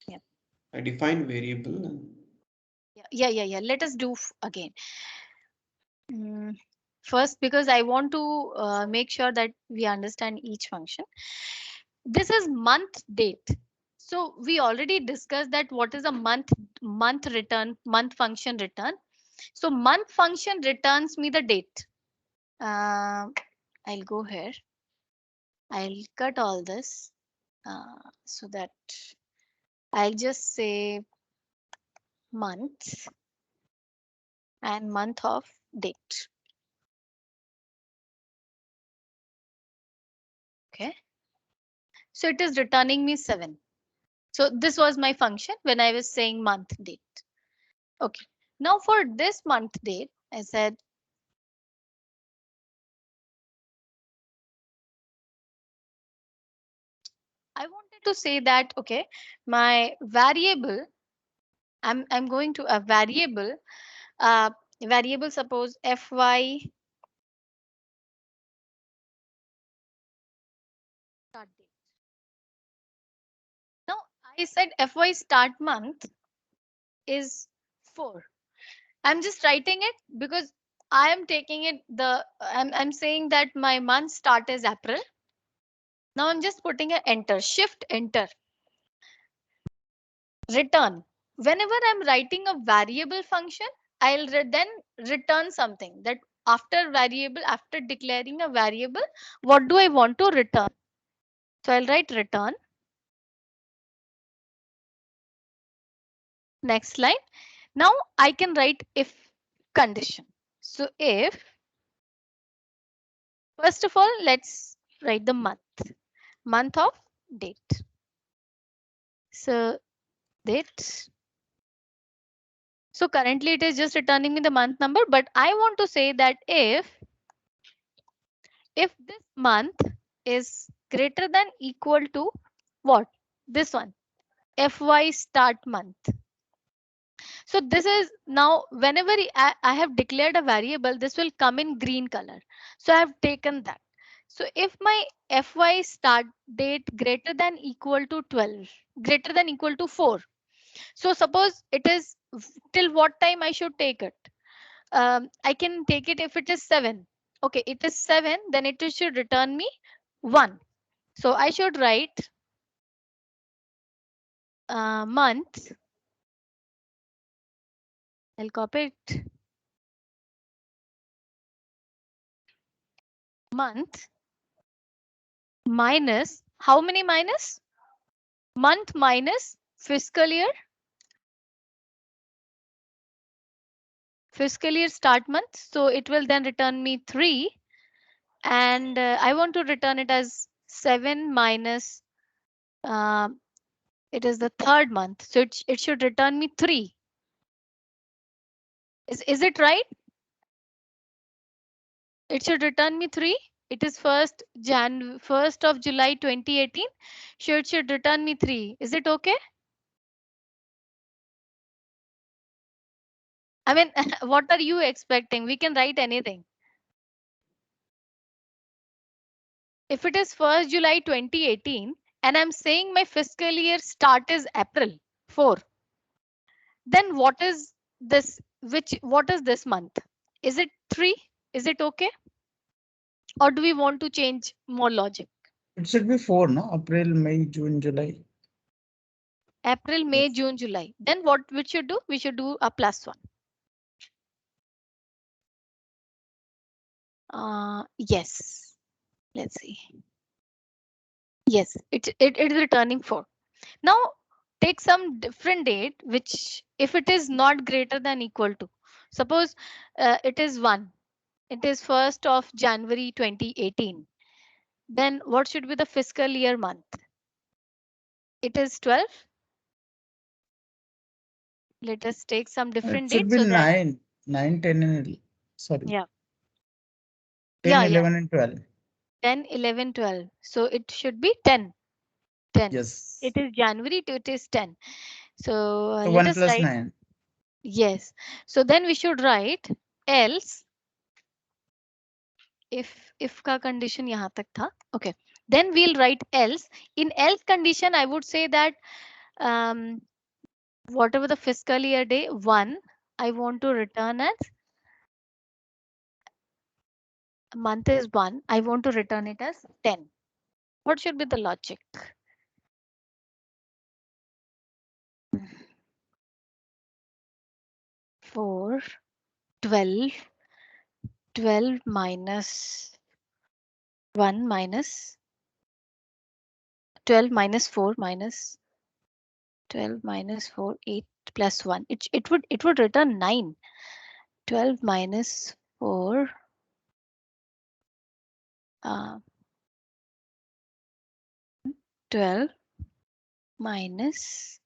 [SPEAKER 1] Yeah.
[SPEAKER 3] I define variable. And
[SPEAKER 1] Yeah. Let us do again. First, because I want to make sure that we understand each function. This is month date. So we already discussed that what is a month function return. So month function returns me the date. I'll go here. I'll cut all this so that I'll just say month and month of date. So it is returning me 7. So this was my function when I was saying month date. Okay. Now for this month date, I said I wanted to say that, okay, my variable, I'm going to a variable, suppose fy start date. Now I said fy start month is 4. I'm just writing it because I am taking it I'm saying that my month start is April. Now I'm just putting an enter, shift enter, return. Whenever I'm writing a variable function, I'll then return something that after declaring a variable, what do I want to return? So I'll write return. Next line. Now I can write if condition. So if, first of all, let's write the month of date. So date. So currently it is just returning me the month number, but I want to say that if this month is greater than equal to what? This one, FY start month. So this is now whenever I have declared a variable, this will come in green color. So I have taken that. So if my FY start date greater than equal to 12, greater than equal to 4. So suppose it is till what time I should take it? I can take it if it is 7. Okay, it is 7, then it should return me 1. So I should write month. I'll copy it. Month minus, how many minus? Month minus fiscal year. Fiscal year start month. So it will then return me 3. And I want to return it as 7 minus, it is the third month. So it should return me 3. Is it right? It should return me 3. It is 1st of July 2018. So it should return me 3. Is it okay? I mean, what are you expecting? We can write anything. If it is 1st July 2018 and I'm saying my fiscal year start is April 4, then what is this? What is this month? Is it 3? Is it okay? Or do we want to change more logic?
[SPEAKER 9] It should be 4, no? April, May, June, July.
[SPEAKER 1] April, May,
[SPEAKER 9] Yes.
[SPEAKER 1] June, July. Then what we should do? We should do a +1. Yes. Let's see. Yes, it is returning 4. Now take some different date, which if it is not greater than equal to, suppose it is 1. It is 1st of January 2018. Then what should be the fiscal year month? It is 12. Let us take some different
[SPEAKER 9] It should
[SPEAKER 1] dates.
[SPEAKER 9] be
[SPEAKER 1] So that
[SPEAKER 9] 9, 10 and 11. Sorry.
[SPEAKER 1] yeah.
[SPEAKER 9] 10,
[SPEAKER 1] Yeah.
[SPEAKER 9] 11 and 12.
[SPEAKER 1] 10, 11, 12. So it should be 10. 10.
[SPEAKER 9] Yes.
[SPEAKER 1] It is January to it is 10. So
[SPEAKER 9] So
[SPEAKER 1] let
[SPEAKER 9] 1
[SPEAKER 1] us
[SPEAKER 9] plus
[SPEAKER 1] write.
[SPEAKER 9] 9.
[SPEAKER 1] Yes. So then we should write else. If का condition यहाँ तक था. Okay. Then we'll write else. In else condition, I would say that whatever the fiscal year day 1, I want to return as month is 1. I want to return it as 10. What should be the logic? For 12 minus 1 minus 12 minus 4 minus 12 minus 4, 8 plus 1. It would return 9. 12 minus 4. 12 minus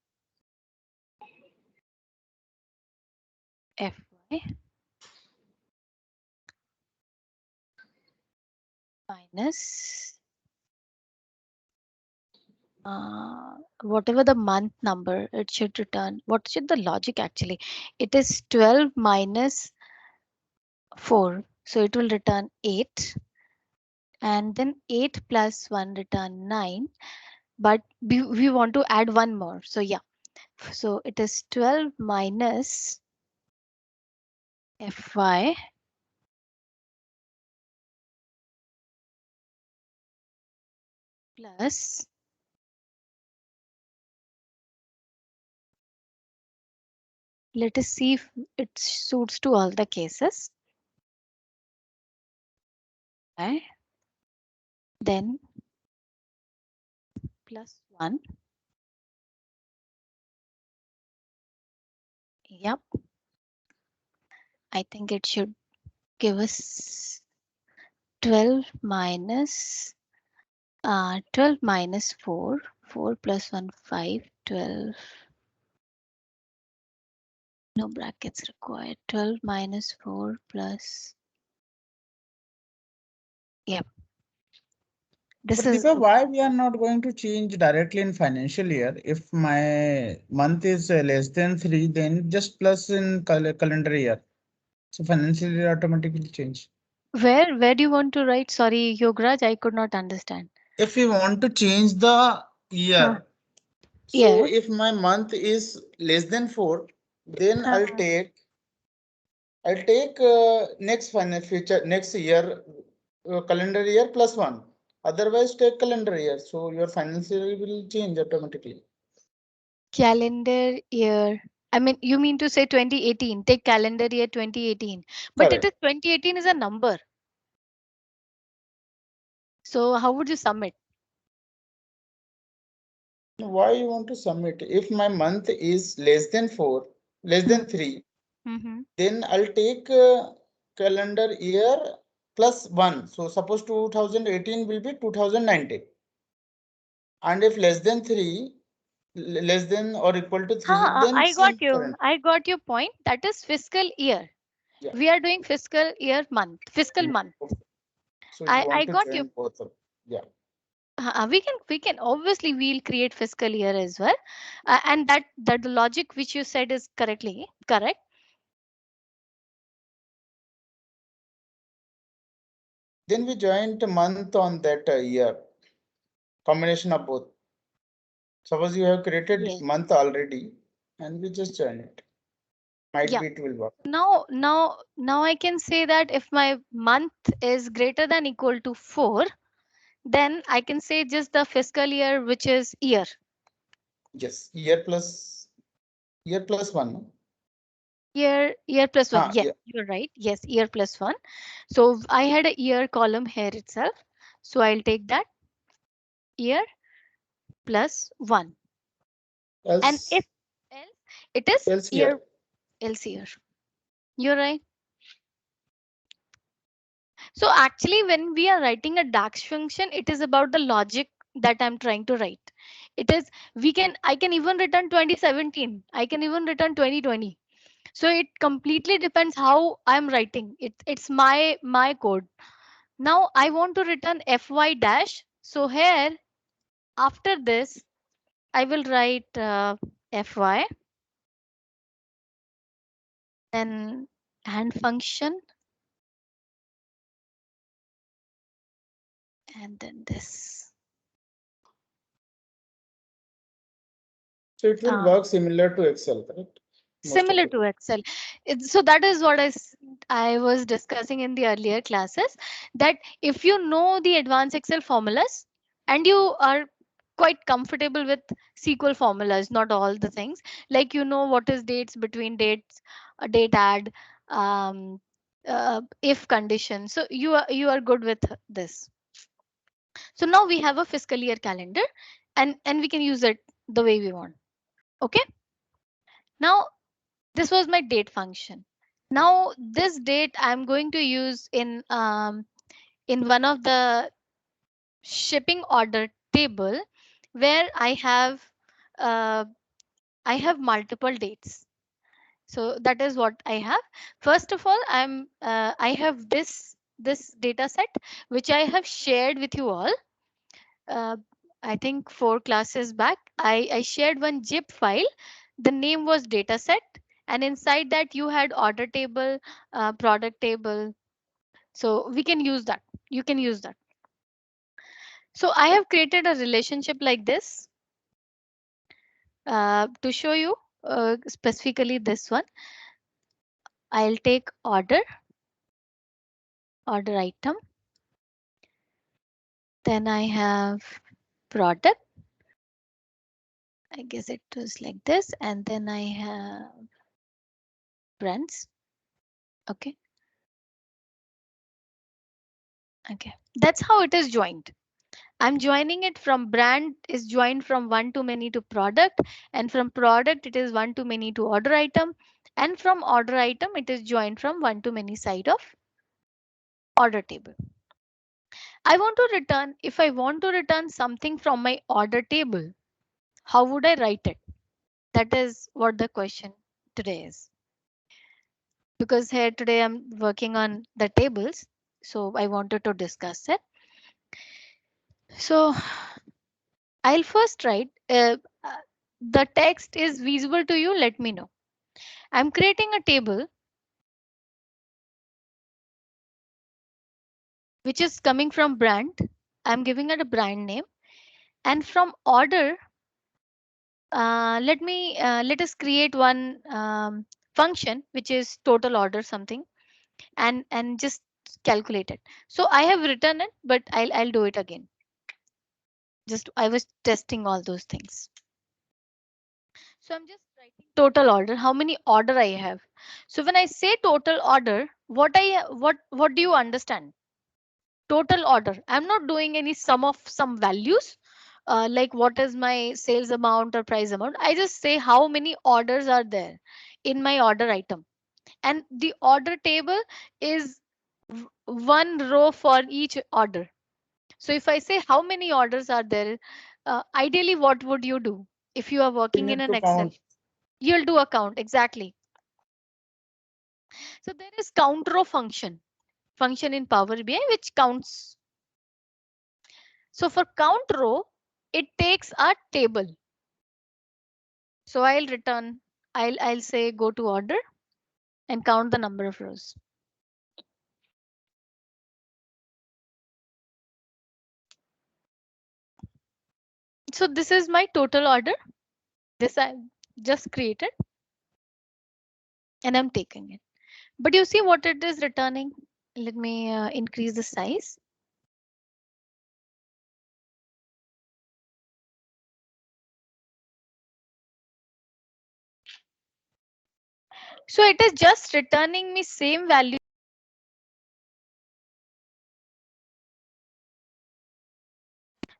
[SPEAKER 1] Fy minus whatever the month number, it should return. What should the logic actually? It is 12 minus 4. So it will return 8. And then 8 plus 1 return 9. But we want to add one more. So yeah. So it is 12 minus Fy plus let us see if it suits to all the cases. Okay. Then plus 1. Yep. I think it should give us 12 minus 12 minus 4. 4 plus 1, 5, 12. No brackets required. 12 minus 4 plus. Yep. This
[SPEAKER 9] But
[SPEAKER 1] is
[SPEAKER 9] Deepa, why we are not going to change directly in financial year? If my month is less than 3, then just plus in calendar year. So financial year automatically change.
[SPEAKER 1] where do you want to write? Sorry, Yograj, I could not understand.
[SPEAKER 9] If we want to change the year, so
[SPEAKER 1] Yes.
[SPEAKER 9] if my month is less than 4, then I'll take next next year calendar year plus 1. Otherwise, take calendar year. So your financial year will change automatically.
[SPEAKER 1] Calendar year. I mean, you mean to say 2018. Take calendar year 2018. But it is
[SPEAKER 9] Correct.
[SPEAKER 1] 2018 is a number. So how would you sum it?
[SPEAKER 9] Why you want to submit? If my month is less than 4, less than 3, then I'll take calendar year plus 1. So suppose 2018 will be 2019. And if less than 3, less than or equal to 3, then
[SPEAKER 1] I got you.
[SPEAKER 9] current.
[SPEAKER 1] I got your point. That is fiscal year.
[SPEAKER 9] Yeah.
[SPEAKER 1] We are doing fiscal year month, fiscal month.
[SPEAKER 9] So you
[SPEAKER 1] I
[SPEAKER 9] want to
[SPEAKER 1] got
[SPEAKER 9] join
[SPEAKER 1] you.
[SPEAKER 9] both of, yeah.
[SPEAKER 1] We can obviously we'll create fiscal year as well. And that the logic which you said is correctly correct.
[SPEAKER 9] Then we joined a month on that year. Combination of both. Suppose you have created
[SPEAKER 1] Yes.
[SPEAKER 9] month already and we just join it. Might
[SPEAKER 1] Yeah.
[SPEAKER 9] be it will work.
[SPEAKER 1] Now I can say that if my month is greater than equal to 4, then I can say just the fiscal year, which is year.
[SPEAKER 9] Yes, year plus 1.
[SPEAKER 1] Year plus 1. Yes,
[SPEAKER 9] Yeah.
[SPEAKER 1] you're right. Yes, year plus 1. So I had a year column here itself. So I'll take that year plus 1.
[SPEAKER 9] Else,
[SPEAKER 1] And if else, it is
[SPEAKER 9] else
[SPEAKER 1] year,
[SPEAKER 9] year.
[SPEAKER 1] else year. You're right. So actually, when we are writing a DAX function, it is about the logic that I'm trying to write. It is, I can even return 2017. I can even return 2020. So it completely depends how I'm writing. It's my code. Now I want to return fy dash. So here, after this, I will write fy. Then and function. And then this.
[SPEAKER 9] So it will work similar to Excel, correct?
[SPEAKER 1] Similar to Excel. So that is what I was discussing in the earlier classes, that if you know the advanced Excel formulas and you are quite comfortable with SQL formulas, not all the things, like you know what is dates between dates, date add, if condition. So you are good with this. So now we have a fiscal year calendar and we can use it the way we want. Okay. Now this was my date function. Now this date I'm going to use in one of the shipping order table. where I have multiple dates. So that is what I have. First of all, I have this data set which I have shared with you all. I think 4 classes back, I shared one zip file. The name was dataset, and inside that you had order table, product table. So we can use that. You can use that. So I have created a relationship like this to show you specifically this one. I'll take order item. Then I have product. I guess it was like this. And then I have brands. Okay. Okay. That's how it is joined. I'm joining it from brand is joined from one to many to product, and from product it is one to many to order item, and from order item it is joined from one to many side of order table. I want to return, if I want to return something from my order table, how would I write it? That is what the question today is. Because here today I'm working on the tables, so I wanted to discuss it. So I'll first write the text is visible to you. Let me know. I'm creating a table which is coming from brand. I'm giving it a brand name, and from order, let us create one function which is total order something, and just calculate it. So I have written it, but I'll do it again. Just I was testing all those things. So I'm just writing total order, how many order I have. So when I say total order, what do you understand? Total order. I'm not doing any sum of some values like what is my sales amount or price amount. I just say how many orders are there in my order item. And the order table is one row for each order. So if I say how many orders are there, ideally, what would you do if you are working in an Excel? You'll do a count, exactly. So there is count row function in Power BI which counts. So for count row, it takes a table. So I'll say go to order and count the number of rows. So this is my total order. This I just created and I'm taking it. But you see what it is returning. Let me increase the size. So it is just returning me same value.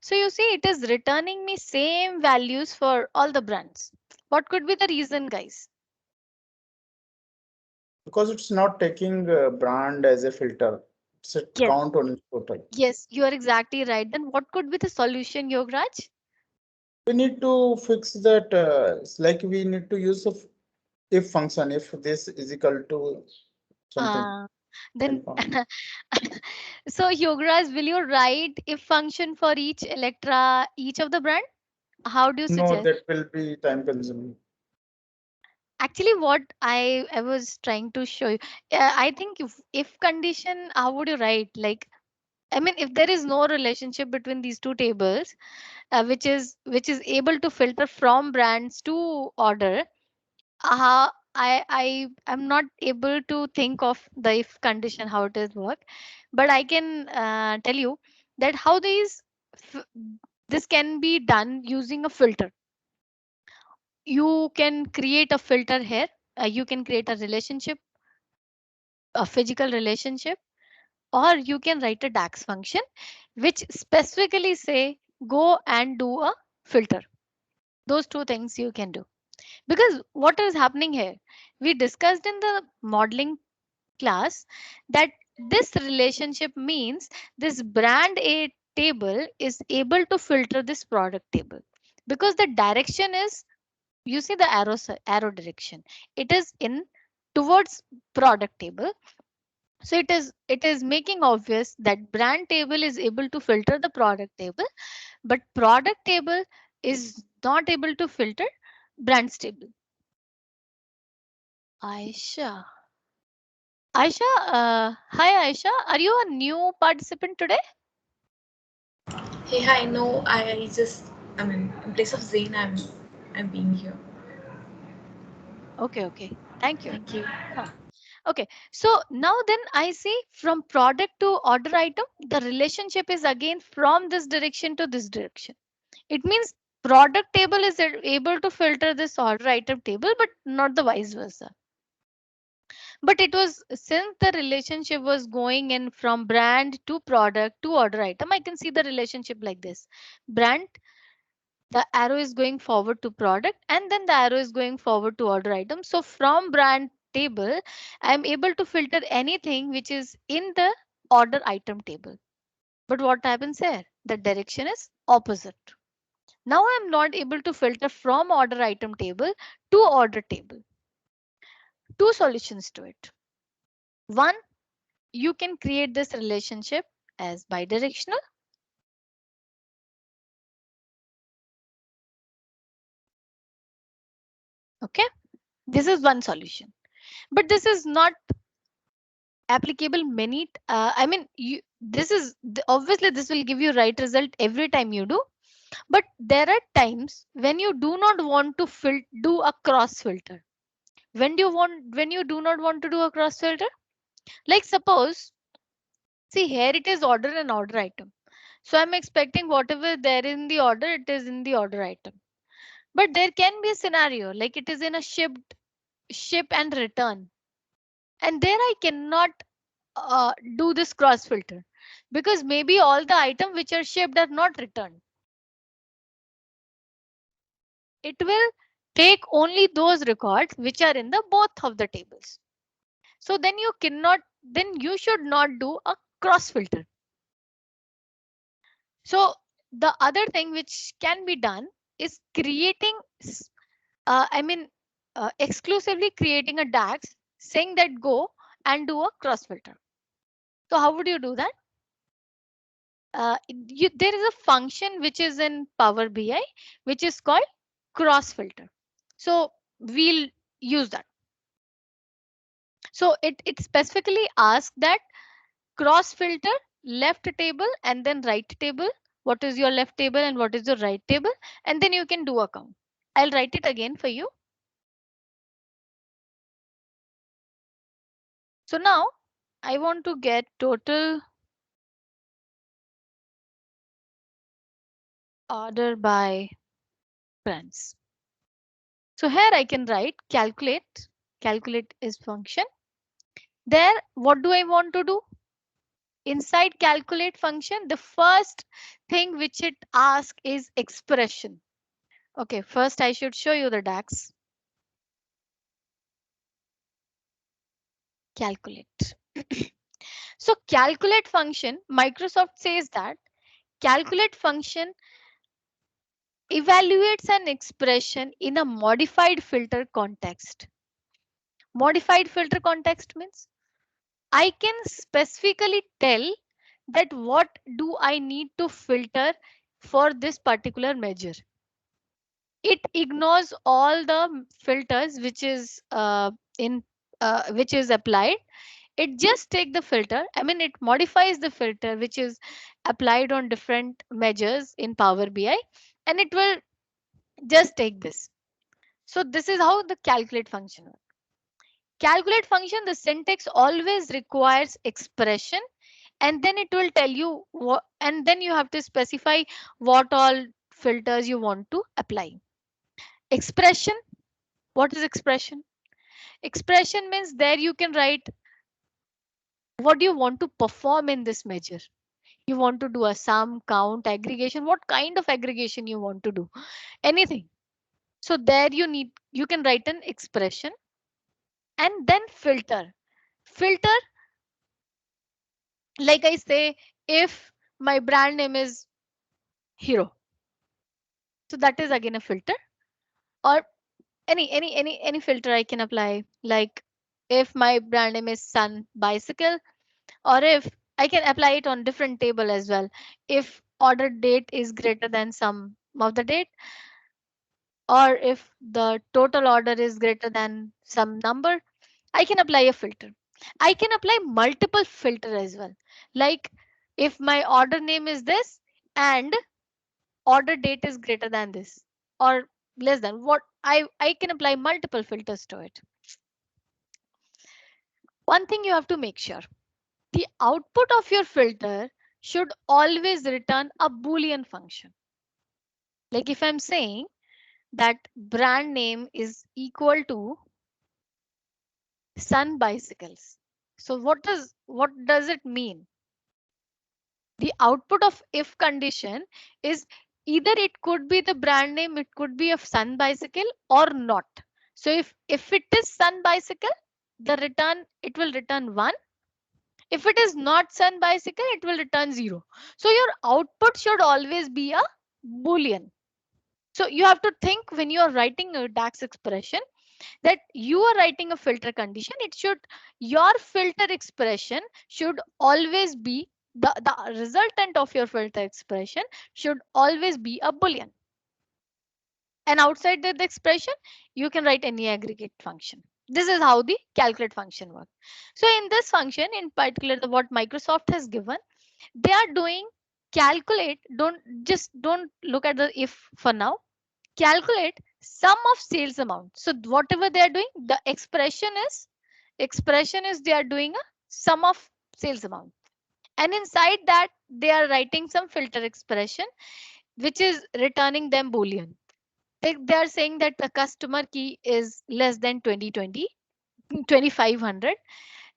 [SPEAKER 1] So you see it is returning me same values for all the brands. What could be the reason, guys?
[SPEAKER 9] Because it's not taking brand as a filter. It's a
[SPEAKER 1] Yes.
[SPEAKER 9] count on total.
[SPEAKER 1] Yes, you are exactly right. Then what could be the solution, Yograj?
[SPEAKER 9] We need to fix that. Like we need to use a if function if this is equal to something.
[SPEAKER 1] Then so Yograj, will you write if function for each Electra, each of the brand? How do you suggest?
[SPEAKER 9] No, that will be time consuming.
[SPEAKER 1] Actually, what I was trying to show you, I think if condition, how would you write? Like, I mean, if there is no relationship between these two tables, which is able to filter from brands to order, I am not able to think of the if condition how it is work, but I can tell you that how this can be done using a filter. You can create a filter here. You can create a relationship, a physical relationship, or you can write a DAX function which specifically say go and do a filter. Those two things you can do. Because what is happening here? We discussed in the modeling class that this relationship means this brand A table is able to filter this product table. because the direction is, you see the arrow direction, it is in towards product table. So it is making obvious that brand table is able to filter the product table, but product table is not able to filter brands table. Aisha. Aisha, hi Aisha, are you a new participant today?
[SPEAKER 10] Hey, hi. No, I mean, in place of Zain, I'm being here.
[SPEAKER 1] Okay. Thank you.
[SPEAKER 10] Thank you.
[SPEAKER 1] Okay, so now then I see from product to order item, the relationship is again from this direction to this direction. It means product table is able to filter this order item table, but not the vice versa. But it was, since the relationship was going in from brand to product to order item, I can see the relationship like this. Brand, the arrow is going forward to product, and then the arrow is going forward to order item. So from brand table, I'm able to filter anything which is in the order item table. But what happens here? The direction is opposite. Now I'm not able to filter from order item table to order table. Two solutions to it. One, you can create this relationship as bidirectional. Okay, this is one solution, but this is not applicable many. I mean, this is obviously this will give you right result every time you do, but there are times when you do not want to do a cross filter. When you do not want to do a cross filter, like suppose, see here it is order and order item. So I'm expecting whatever there in the order, it is in the order item. But there can be a scenario like it is in a ship and return. And there I cannot do this cross filter because maybe all the items which are shipped are not returned. It will take only those records which are in the both of the tables. So then you should not do a cross filter. So the other thing which can be done is creating, exclusively creating a DAX saying that go and do a cross filter. So how would you do that? There is a function which is in Power BI, which is called cross filter. So we'll use that. So it specifically asks that cross filter left table and then right table. What is your left table and what is your right table? And then you can do a count. I'll write it again for you. So now I want to get total order by brands. So here I can write calculate. Calculate is function. There, what do I want to do? Inside calculate function, the first thing which it asks is expression. Okay, first I should show you the DAX. Calculate. So calculate function, Microsoft says that calculate function evaluates an expression in a modified filter context. Modified filter context means I can specifically tell that what do I need to filter for this particular measure. It ignores all the filters which is which is applied. It just take the filter. I mean, it modifies the filter which is applied on different measures in Power BI, and it will just take this. So this is how the calculate function works. Calculate function, the syntax always requires expression, and then it will tell you what, and then you have to specify what all filters you want to apply. Expression. What is expression? Expression means there you can write what do you want to perform in this measure. You want to do a sum, count, aggregation. What kind of aggregation you want to do? Anything. So there you can write an expression and then filter. Filter, like I say, if my brand name is Hero. So that is again a filter. Or any filter I can apply. Like if my brand name is Sun Bicycle, or if I can apply it on different table as well. If order date is greater than some of the date, or if the total order is greater than some number, I can apply a filter. I can apply multiple filter as well. Like if my order name is this and order date is greater than this or less than, what I can apply multiple filters to it. One thing you have to make sure, the output of your filter should always return a Boolean function. Like if I'm saying that brand name is equal to Sun Bicycles. So what does it mean? The output of if condition is either it could be the brand name, it could be of Sun Bicycle or not. So if it is Sun Bicycle, it will return 1. If it is not Sun Bicycle, it will return 0. So your output should always be a Boolean. So you have to think when you are writing a DAX expression that you are writing a filter condition. Your filter expression should always be the resultant of your filter expression should always be a Boolean. And outside the expression, you can write any aggregate function. This is how the calculate function works. So in this function, in particular, what Microsoft has given, they are doing calculate. Don't look at the if for now. Calculate sum of sales amount. So whatever they are doing, the expression is they are doing a sum of sales amount. And inside that, they are writing some filter expression, which is returning them Boolean. They are saying that the customer key is less than 2500.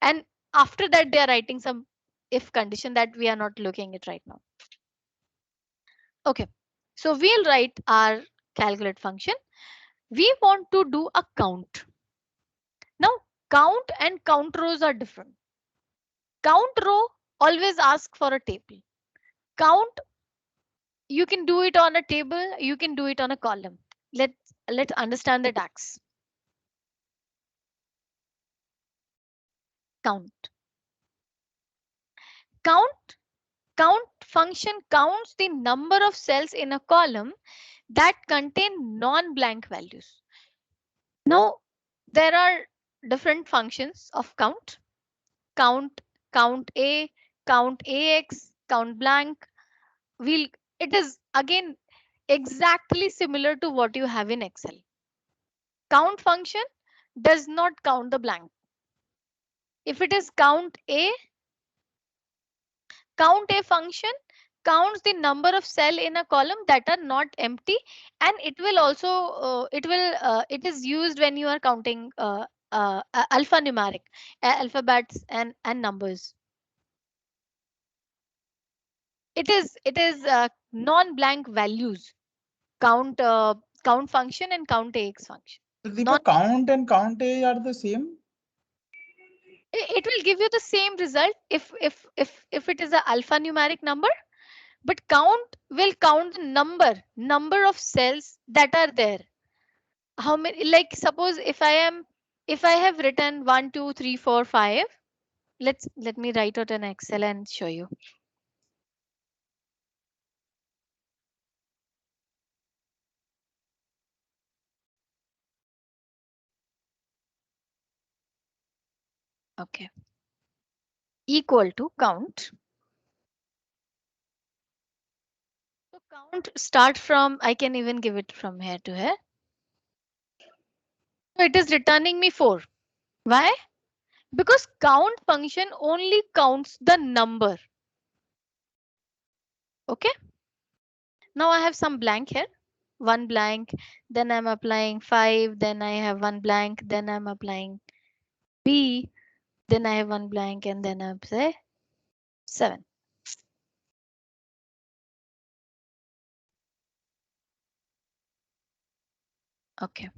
[SPEAKER 1] And after that, they are writing some if condition that we are not looking at right now. Okay, so we'll write our calculate function. We want to do a count. Now, count and count rows are different. Count row always ask for a table. Count, you can do it on a table, you can do it on a column. Let's understand the DAX. Count. Count function counts the number of cells in a column that contain non-blank values. Now, there are different functions of count. Count A, count AX, count blank. It is again exactly similar to what you have in Excel. Count function does not count the blank. If it is count A function counts the number of cell in a column that are not empty, and it will also it is used when you are counting alphanumeric alphabets and numbers. It is non-blank values. Count function and count AX function.
[SPEAKER 9] The count and count A are the same.
[SPEAKER 1] It will give you the same result if it is an alphanumeric number, but count will count the number of cells that are there. How many? Like suppose if I have written 1 2 3 4 5. Let me write out an Excel and show you. Okay. Equal to count. So count start from, I can even give it from here to here. So it is returning me 4. Why? Because count function only counts the number. Okay. Now I have some blank here. 1 blank, then I'm applying 5, then I have 1 blank, then I'm applying B, then I have 1 blank, and then I say 7. Okay.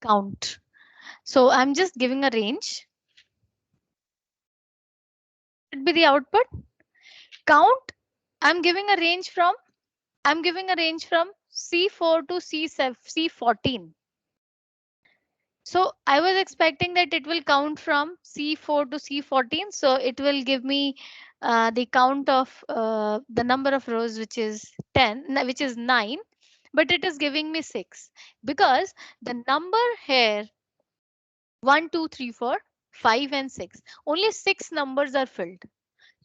[SPEAKER 1] count. So I'm just giving a range. Should be the output. Count. I'm giving a range from C4 to C14. So I was expecting that it will count from C4 to C14. So it will give me the count of the number of rows, which is 9, but it is giving me 6 because the number here 1, 2, 3, 4, 5 and 6. Only 6 numbers are filled.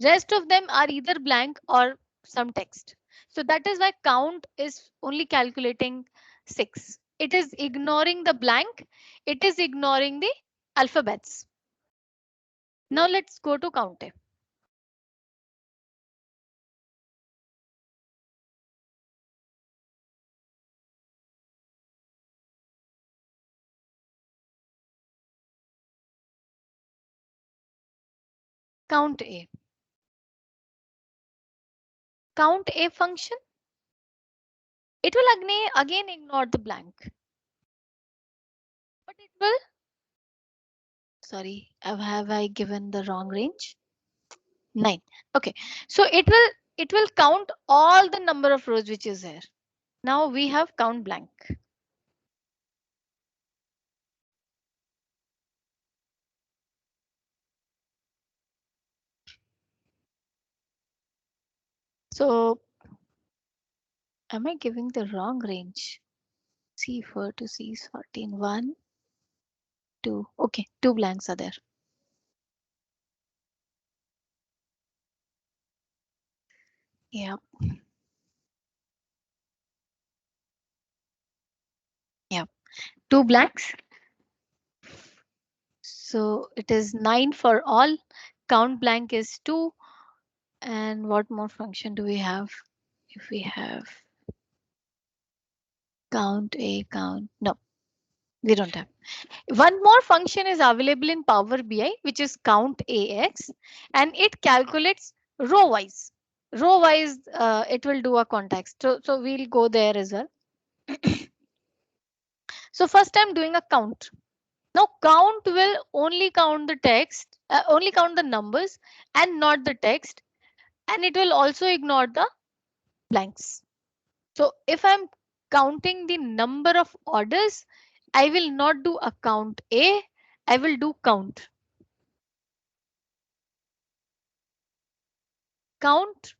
[SPEAKER 1] Rest of them are either blank or some text. So that is why count is only calculating 6. It is ignoring the blank. It is ignoring the alphabets. Now let's go to count. Count A. Count A function. It will again ignore the blank. But it will. Sorry, have I given the wrong range? 9. Okay, so it will count all the number of rows which is here. Now we have count blank. So am I giving the wrong range? C4 to C14. 1, 2. Okay, 2 blanks are there. Yeah. Yeah. 2 blanks. So it is 9 for all. Count blank is 2. And what more function do we have? If we have count A, count. No, we don't have. One more function is available in Power BI, which is count AX, and it calculates row wise. Row wise, it will do a context. So we'll go there as well. So first I'm doing a count. Now count will only count the text, only count the numbers and not the text. And it will also ignore the blanks. So if I'm counting the number of orders, I will not do a count A, I will do count. Count.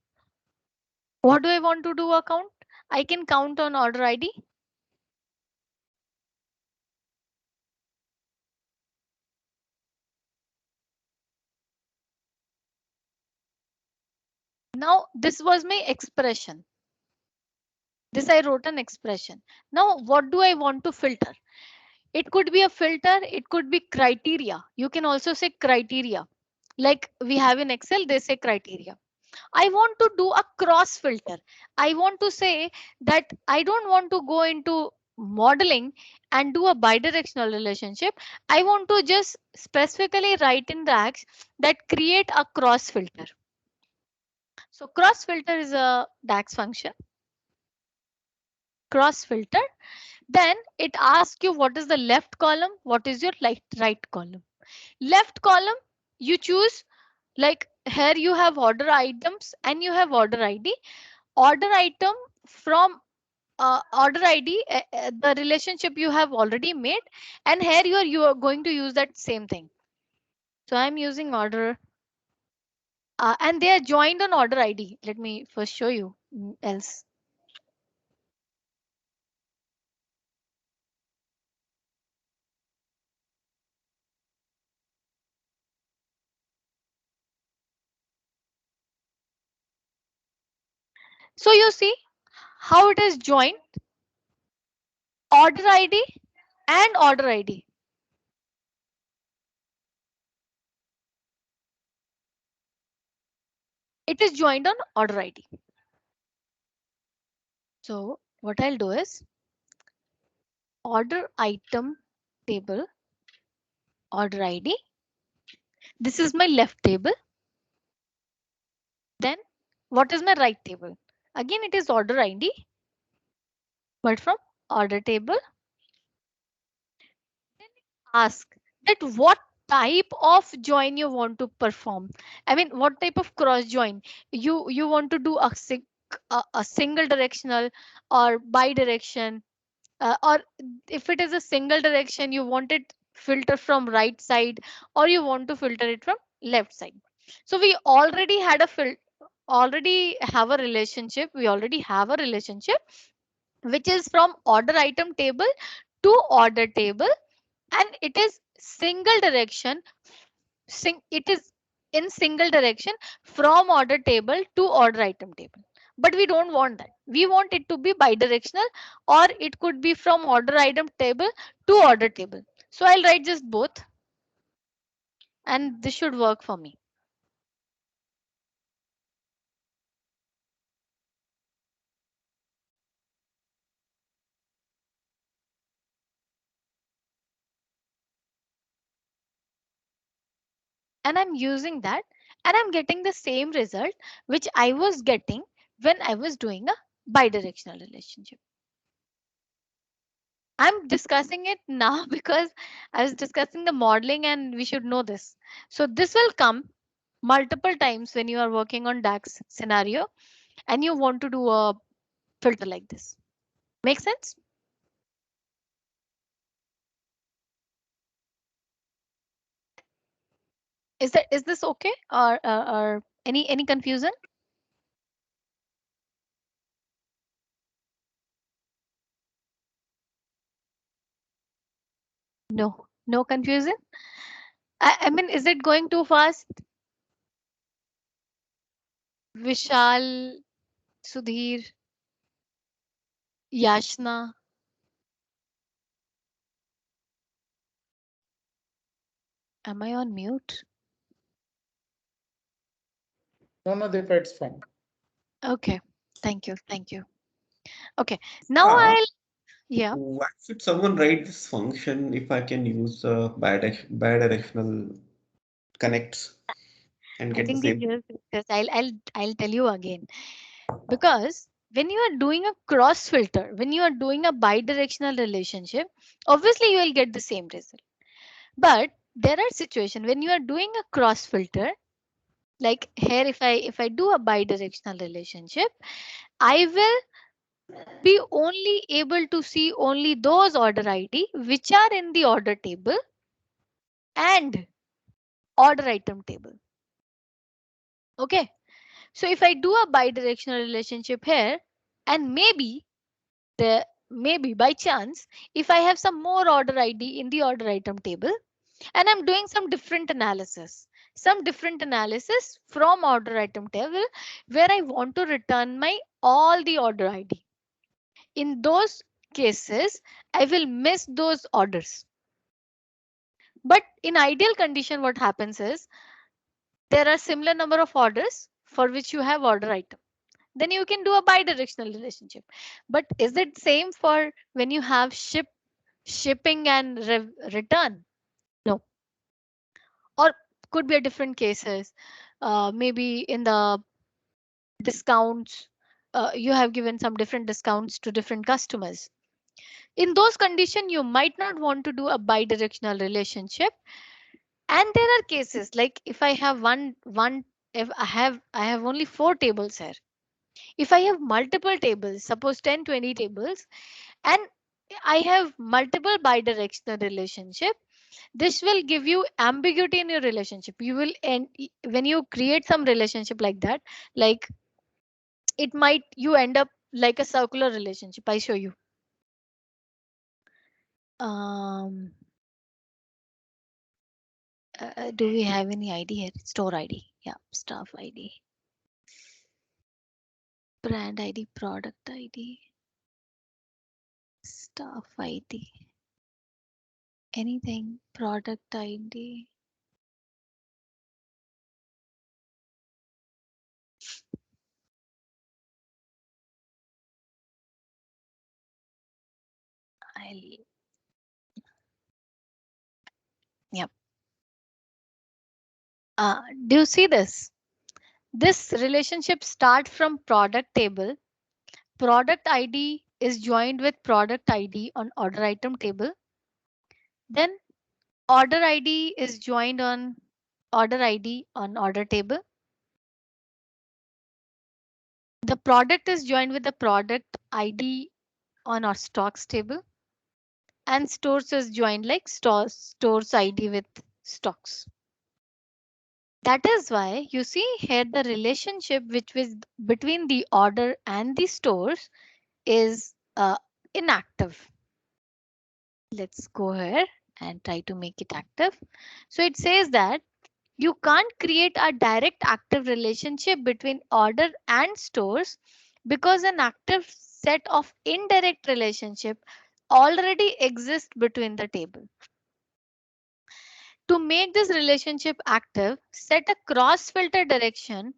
[SPEAKER 1] What do I want to do a count? I can count on order ID. Now this was my expression. This I wrote an expression. Now what do I want to filter? It could be a filter, it could be criteria. You can also say criteria. Like we have in Excel, they say criteria. I want to do a cross filter. I want to say that I don't want to go into modeling and do a bidirectional relationship. I want to just specifically write in DAX that create a cross filter. So cross filter is a DAX function. Cross filter. Then it asks you what is the left column, what is your right column. Left column, you choose, like here you have order items and you have order ID. Order item from order ID, the relationship you have already made, and here you are going to use that same thing. So I'm using order and they are joined on order ID. Let me first show you else. So you see how it is joined. Order ID and order ID. It is joined on order ID. So what I'll do is order item table, order ID. This is my left table. Then what is my right table? Again, it is order ID, but from order table. ask that what type of join you want to perform. I mean, what type of cross join you want to do, a single directional or bi-direction, or if it is a single direction, you want it filter from right side or you want to filter it from left side. So we already had a already have a relationship. We already have a relationship which is from order item table to order table, and it is single direction. It is in single direction from order table to order item table. But we don't want that. We want it to be bidirectional, or it could be from order item table to order table. So I'll write just both, and this should work for me. And I'm using that, and I'm getting the same result which I was getting when I was doing a bidirectional relationship. I'm discussing it now because I was discussing the modeling and we should know this. So this will come multiple times when you are working on DAX scenario and you want to do a filter like this. Make sense? Is this okay, or any confusion? No confusion. I mean, is it going too fast? Vishal, Sudhir, Yashna. Am I on mute?
[SPEAKER 9] No, Deepa, it's fine.
[SPEAKER 1] Okay, thank you. Okay, now I'll, yeah.
[SPEAKER 3] Why should someone write this function if I can use bidirectional connects and
[SPEAKER 1] I
[SPEAKER 3] get the
[SPEAKER 1] think we
[SPEAKER 3] same?
[SPEAKER 1] just discussed. I'll tell you again. Because when you are doing a cross filter, when you are doing a bidirectional relationship, obviously you will get the same result. But there are situations when you are doing a cross filter, like here, if I do a bidirectional relationship, I will be only able to see only those order ID which are in the order table and order item table. Okay. So if I do a bidirectional relationship here, and maybe by chance, if I have some more order ID in the order item table, and I'm doing some different analysis from order item table where I want to return my all the order ID. In those cases, I will miss those orders. But in ideal condition, what happens is there are similar number of orders for which you have order item. Then you can do a bidirectional relationship. But is it same for when you have shipping and return? No. Or could be a different cases. Maybe in the discounts, you have given some different discounts to different customers. In those conditions, you might not want to do a bidirectional relationship. And there are cases like if I have if I have only 4 tables here. If I have multiple tables, suppose 10, 20 tables, and I have multiple bidirectional relationship, this will give you ambiguity in your relationship. You will end when you create some relationship like that, like you end up like a circular relationship. I show you. Do we have any ID here? Store ID. Yeah, staff ID. Brand ID, product ID, staff ID. Anything, product ID. Yep. Do you see this? This relationship start from product table. Product ID is joined with product ID on order item table. Then Order ID is joined on order ID on order table. The product is joined with the product ID on our stocks table. And stores is joined like stores ID with stocks. That is why you see here the relationship which was between the order and the stores is inactive. Let's go here and try to make it active. So it says that you can't create a direct active relationship between order and stores because an active set of indirect relationship already exists between the table. To make this relationship active, set a cross filter direction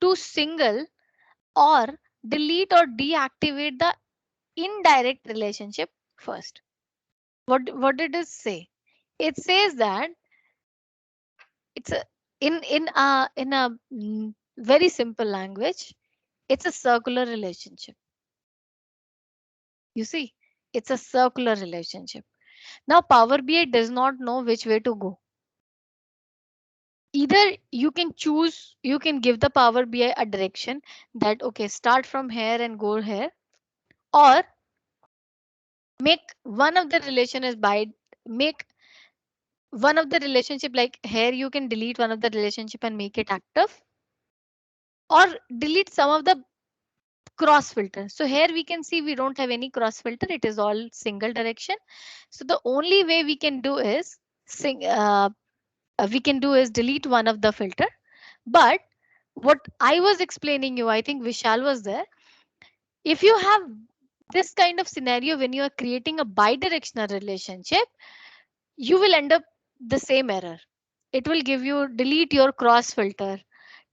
[SPEAKER 1] to single or delete or deactivate the indirect relationship first. What did it say? It says that it's a in a very simple language, it's a circular relationship. You see, it's a circular relationship. Now Power BI does not know which way to go. Either you can choose, you can give the Power BI a direction that okay, start from here and go here, or make one of the relation is by make one of the relationship like here you can delete one of the relationship and make it active, or delete some of the cross filter. So here we can see we don't have any cross filter. It is all single direction. So the only way we can do is delete one of the filter. But what I was explaining you, I think Vishal was there. If you have this kind of scenario when you are creating a bidirectional relationship, you will end up the same error. It will give you delete your cross filter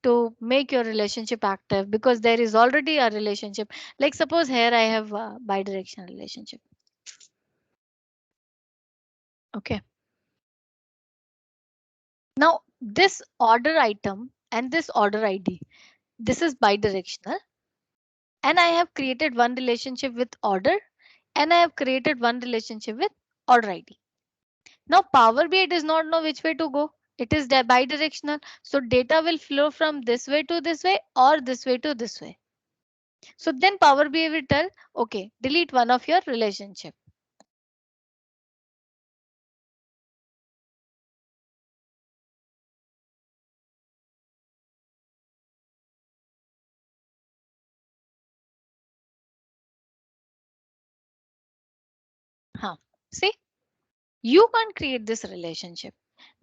[SPEAKER 1] to make your relationship active because there is already a relationship. Like suppose here I have a bidirectional relationship. Okay. Now this order item and this order ID, this is bidirectional. And I have created one relationship with order and I have created one relationship with order ID. Now Power BI does not know which way to go. It is bidirectional. So data will flow from this way to this way or this way to this way. So then Power BI will tell, okay, delete one of your relationship. See, you can't create this relationship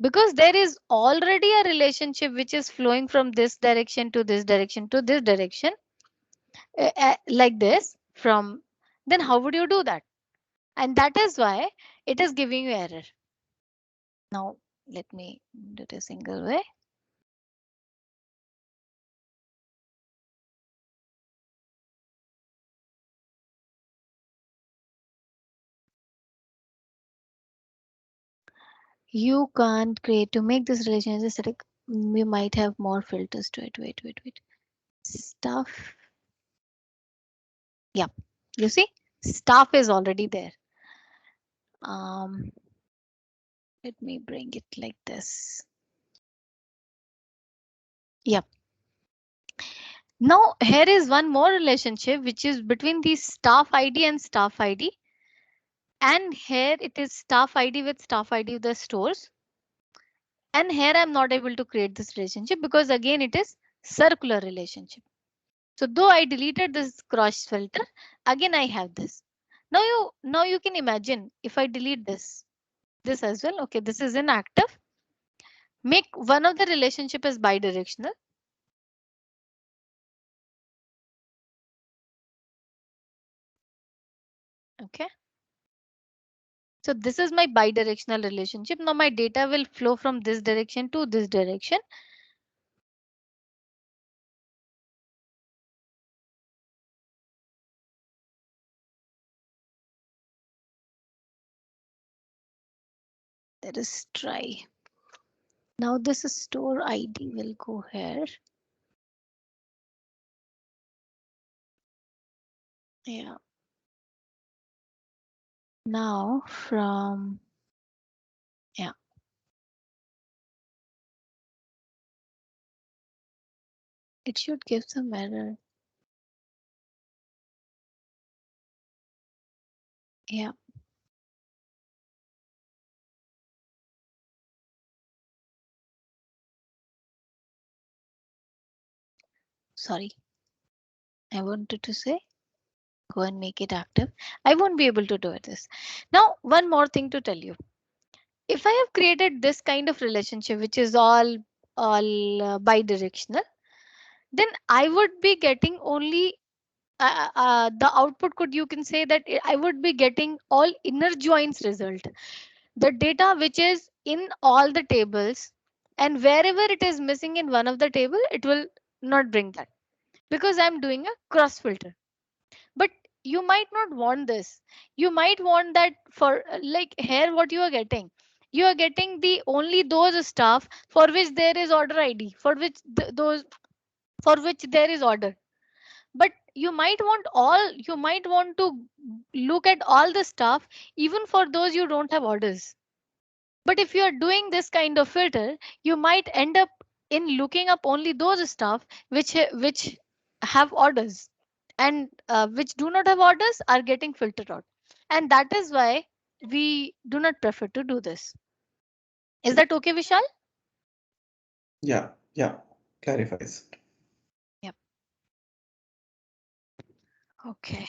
[SPEAKER 1] because there is already a relationship which is flowing from this direction to this direction to this direction like this from then how would you do that? And that is why it is giving you error. Now let me do it a single way. You can't create to make this relationship static. You might have more filters to it. Wait. Stuff. Yeah, you see, stuff is already there. Let me bring it like this. Yep. Now here is one more relationship which is between the staff ID and staff ID. And here it is staff ID with staff ID with the stores. And here I'm not able to create this relationship because again it is circular relationship. So though I deleted this cross filter, again I have this. Now you can imagine if I delete this as well. Okay, this is inactive. Make one of the relationship as bidirectional. Okay. So this is my bidirectional relationship. Now my data will flow from this direction to this direction. Let us try. Now this is store ID will go here. Yeah. Now from, yeah, It should give some error. Yeah. Sorry. I wanted to say, go and make it active. I won't be able to do this. Now, one more thing to tell you. If I have created this kind of relationship, which is all bidirectional, then I would be getting only the output could, you can say that I would be getting all inner joins result. The data which is in all the tables, and wherever it is missing in one of the table, it will not bring that because I'm doing a cross filter. But you might not want this. You might want that for like here what you are getting the only those stuff for which there is order ID, for which those for which there is order. But you might want to look at all the stuff even for those you don't have orders. But if you are doing this kind of filter, you might end up in looking up only those stuff which have orders, and which do not have orders are getting filtered out. And that is why we do not prefer to do this. Is that okay, Vishal?
[SPEAKER 3] Yeah, clarifies.
[SPEAKER 1] Yep. Okay.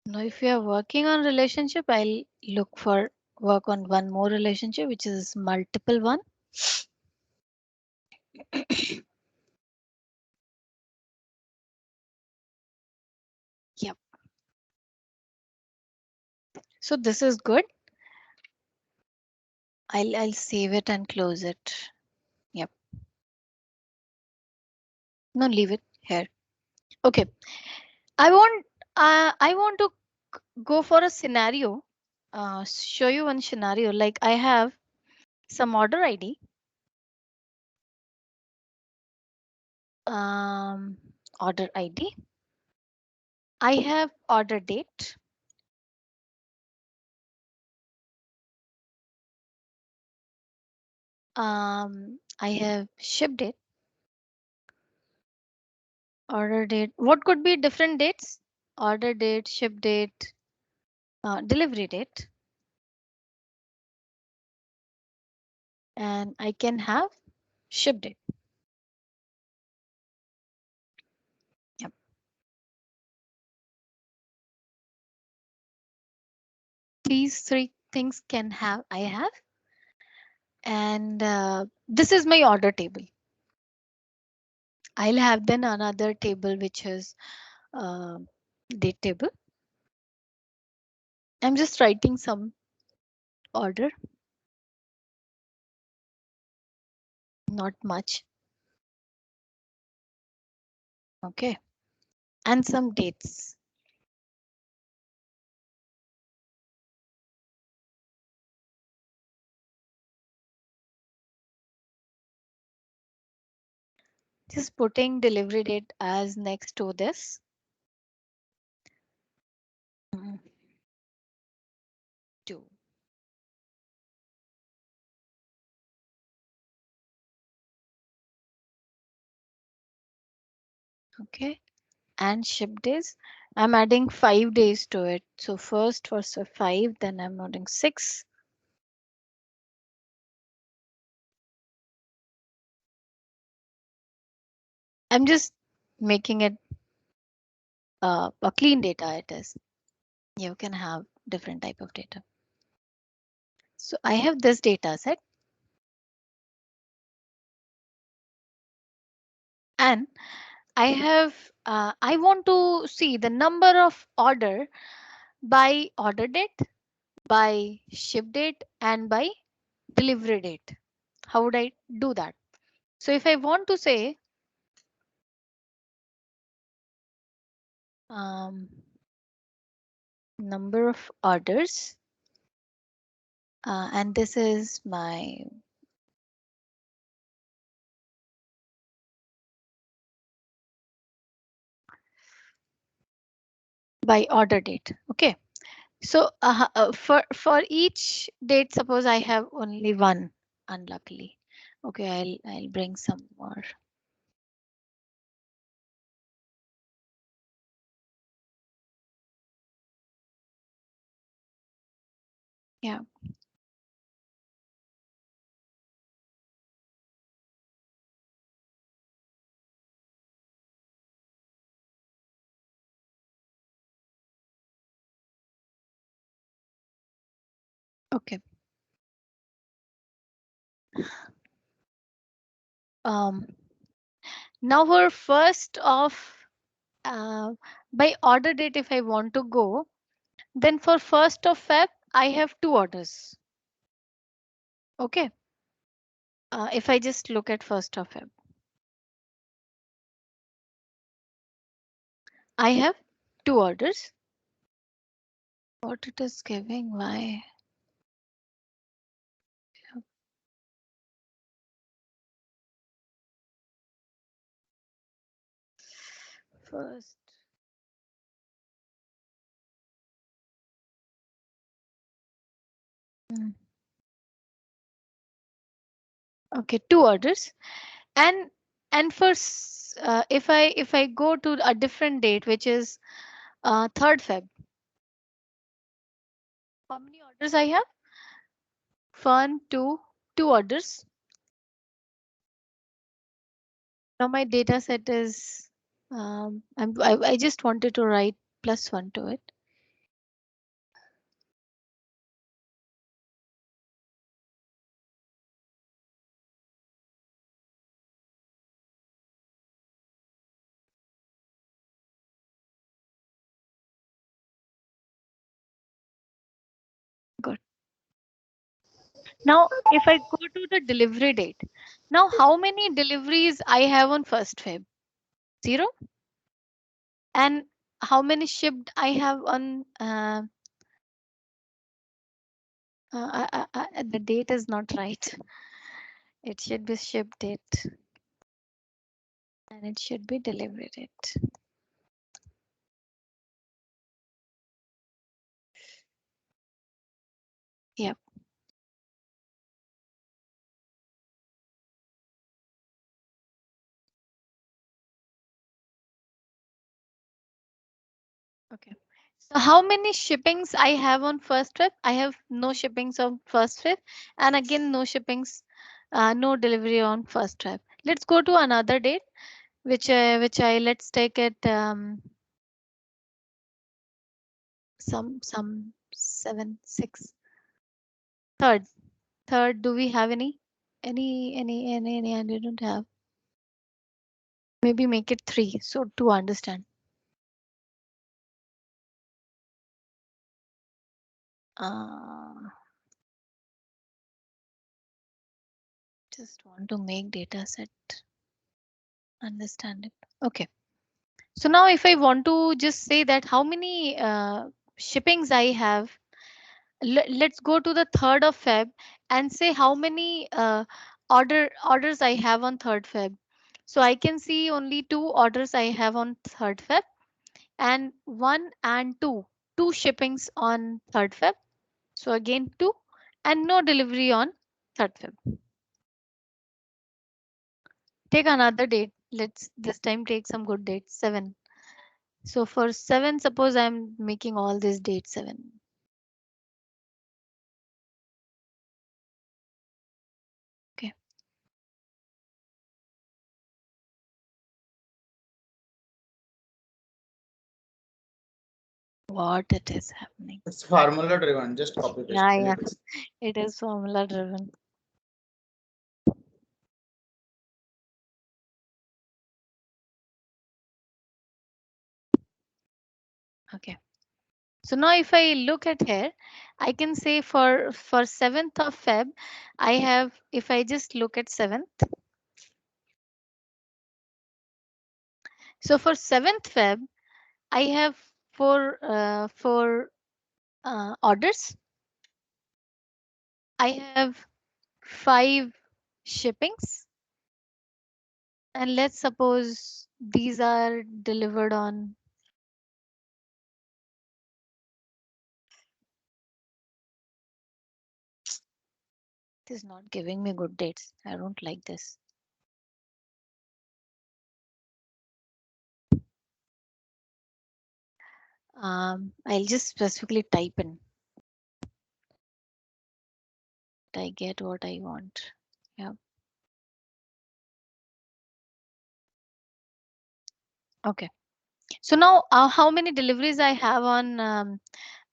[SPEAKER 1] Now, if you are working on relationship, I'll work on one more relationship, which is multiple one. Yep. So this is good. I'll save it and close it. Yep. No, leave it here. Okay. I want to go for a scenario. Show you one scenario. Like I have some order ID. Order ID. I have order date. I have ship date. Order date. What could be different dates? Order date, ship date, delivery date. And I can have ship date. Yep. These three things I have. And this is my order table. I'll have then another table which is date table. I'm just writing some order. Not much. Okay. And some dates. Just putting delivery date as next to this. Two. Okay. And ship days. I'm adding 5 days to it. So first for 5, then I'm adding 6. I'm just making it a clean data it is. You can have different type of data. So I have this data set. And I want to see the number of order by order date, by ship date, and by delivery date. How would I do that? So if I want to say number of orders, and this is my by order date. Okay. So for each date, suppose I have only one, unluckily. Okay, I'll bring some more. Yeah. Okay. Now for first of by order date, if I want to go, then for 1st of Feb, I have two orders. Okay. If I just look at 1st of Feb, I have two orders. What it is giving? Why? First. Okay, two orders, and for if I go to a different date, which is 3rd Feb, how many orders I have? One, two orders. Now my data set is I just wanted to write +1 to it. Good. Now, if I go to the delivery date, now how many deliveries I have on 1st Feb? 0. And how many shipped I have on the date is not right. It should be ship date. And it should be delivery date. Yep. Okay. So how many shippings I have on 1st Feb? I have no shippings on 1st Feb, and again no shippings, no delivery on 1st Feb. Let's go to another date, which I let's take it some 7, 6. Third. Do we have any? Any? I didn't have. Maybe make it 3. So to understand. Just want to make data set understand it. Okay. So now if I want to just say that how many shippings I have, let's go to the 3rd of Feb and say how many orders I have on 3rd Feb. So I can see only 2 orders I have on 3rd Feb and 1 and 2 shippings on 3rd Feb. So again 2 and no delivery on 3rd Feb. Take another date. Let's this time take some good dates. 7. So for 7, suppose I'm making all these dates 7. Okay. What it is happening?
[SPEAKER 9] It's formula driven. Just copy paste.
[SPEAKER 1] Yeah. It is formula driven. Okay. So now if I look at here, I can say for 7th of Feb, I have, if I just look at 7th. So for 7th Feb, I have four orders. I have 5 shippings. And let's suppose these are delivered on It is not giving me good dates. I don't like this. I'll just specifically type in. I get what I want. Yeah. Okay. So now how many deliveries I have on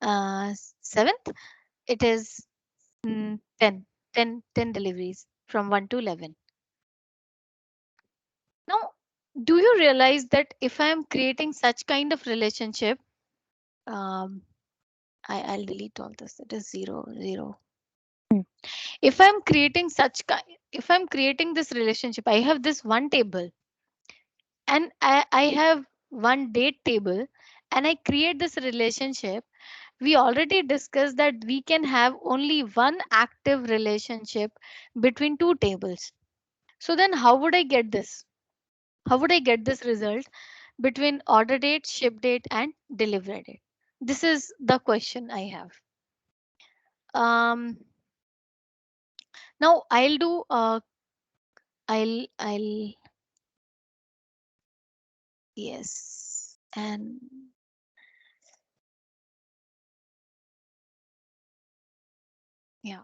[SPEAKER 1] 7th? It is 10 deliveries from 1 to 11. Now, do you realize that if I am creating such kind of relationship, I'll delete all this. It is 0, 0. If I'm creating if I'm creating this relationship, I have this one table and I have one date table and I create this relationship. We already discussed that we can have only one active relationship between two tables. So then how would I get this? How would I get this result between order date, ship date, and delivery date? This is the question I have. Now I'll do I'll yes, and yeah.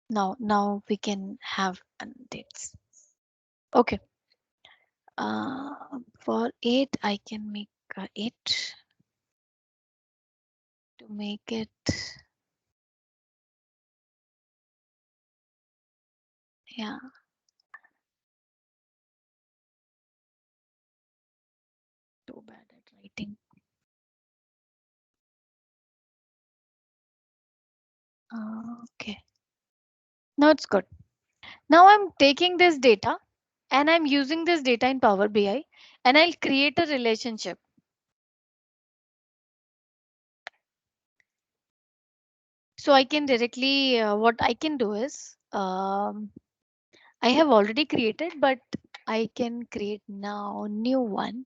[SPEAKER 1] Now we can have dates. Okay. For 8, I can make 8 to make it. Yeah. Too bad at writing. Okay. Now it's good. Now I'm taking this data and I'm using this data in Power BI and I'll create a relationship. So I can directly, what I can do is, I have already created, but I can create now new one.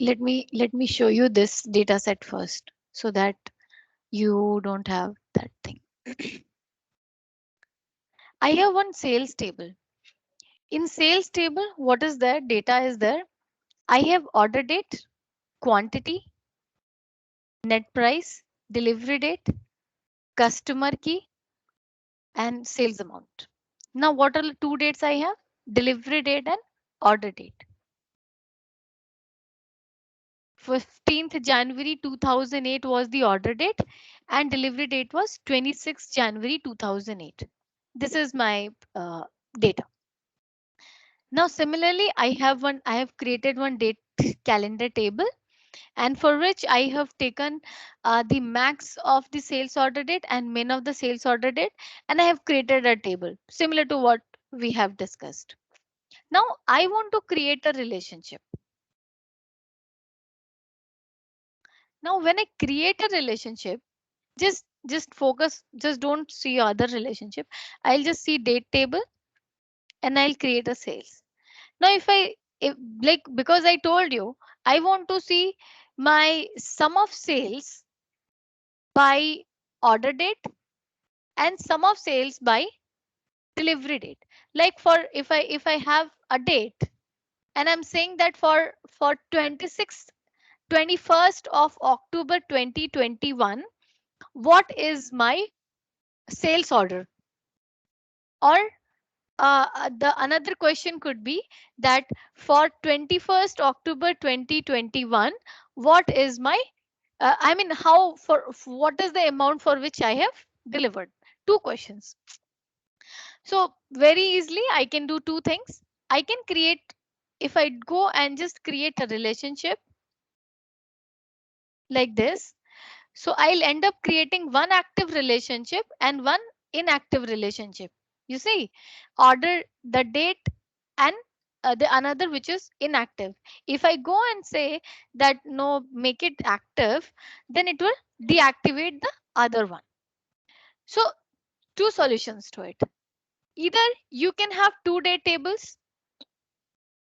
[SPEAKER 1] Let me show you this data set first so that you don't have that thing. I have one sales table. In sales table, what is there? Data is there. I have order date, quantity, net price, delivery date, customer key, and sales amount. Now, what are the two dates I have? Delivery date and order date. 15th January 2008 was the order date and delivery date was 26th January 2008. This is my data. Now, similarly, I have created one date calendar table and for which I have taken the max of the sales order date and min of the sales order date, and I have created a table similar to what we have discussed. Now I want to create a relationship. Now when I create a relationship, just focus, just don't see other relationship. I'll just see date table and I'll create a sales. Now if like, because I told you I want to see my sum of sales by order date and sum of sales by delivery date. Like for if I have a date and I'm saying that for 21st of October 2021, what is my sales order? Or the another question could be that for 21st October 2021, what is my I mean, how for what is the amount for which I have delivered? Two questions. So very easily I can do two things. I can create, if I go and just create a relationship like this. So I'll end up creating one active relationship and one inactive relationship. You see, order the date and the another which is inactive. If I go and say that no, make it active, then it will deactivate the other one. So two solutions to it. Either you can have two date tables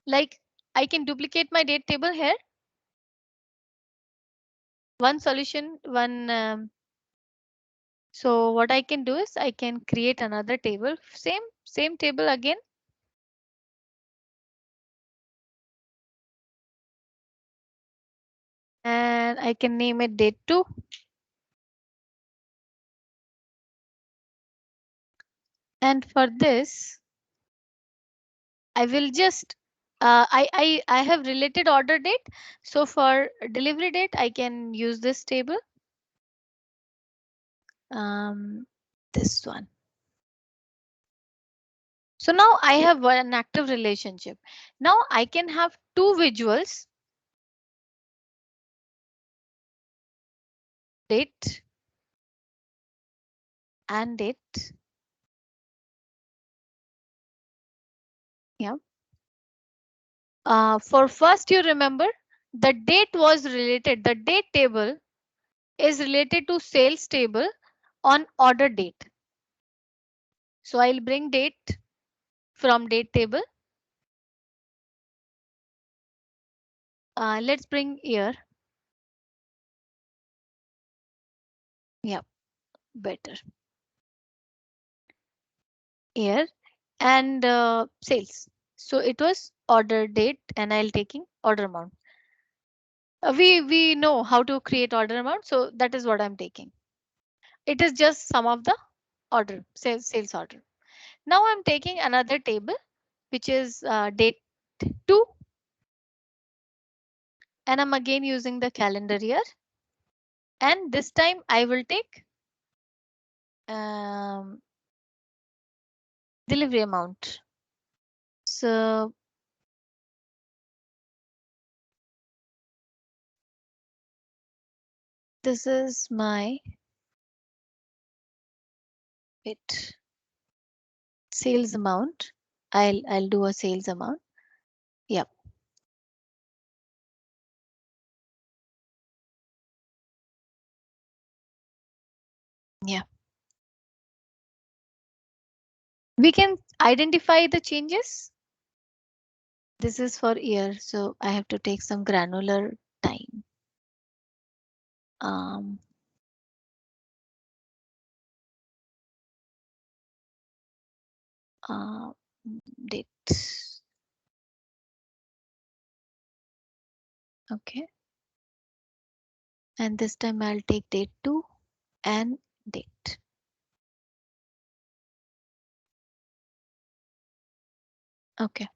[SPEAKER 1] like I can duplicate my date table here. One solution, so what I can do is I can create another table, same table again. And I can name it date 2. And for this, I will just I have related order date. So for delivery date, I can use this table. This one. So now I have an active relationship. Now I can have two visuals. Date and date. Yeah. For first, you remember the date was related. The date table is related to sales table on order date. So I'll bring date from date table. Let's bring year. Yeah, better. Year and sales. So it was order date and I'll taking order amount. We know how to create order amount. So that is what I'm taking. It is just some of the order sales order. Now I'm taking another table, which is date 2. And I'm again using the calendar year. And this time I will take delivery amount. So this is my sales amount. I'll do a sales amount. Yep. Yeah. We can identify the changes. This is for year, so I have to take some granular time. Date. Okay. And this time I'll take date 2 and date. Okay.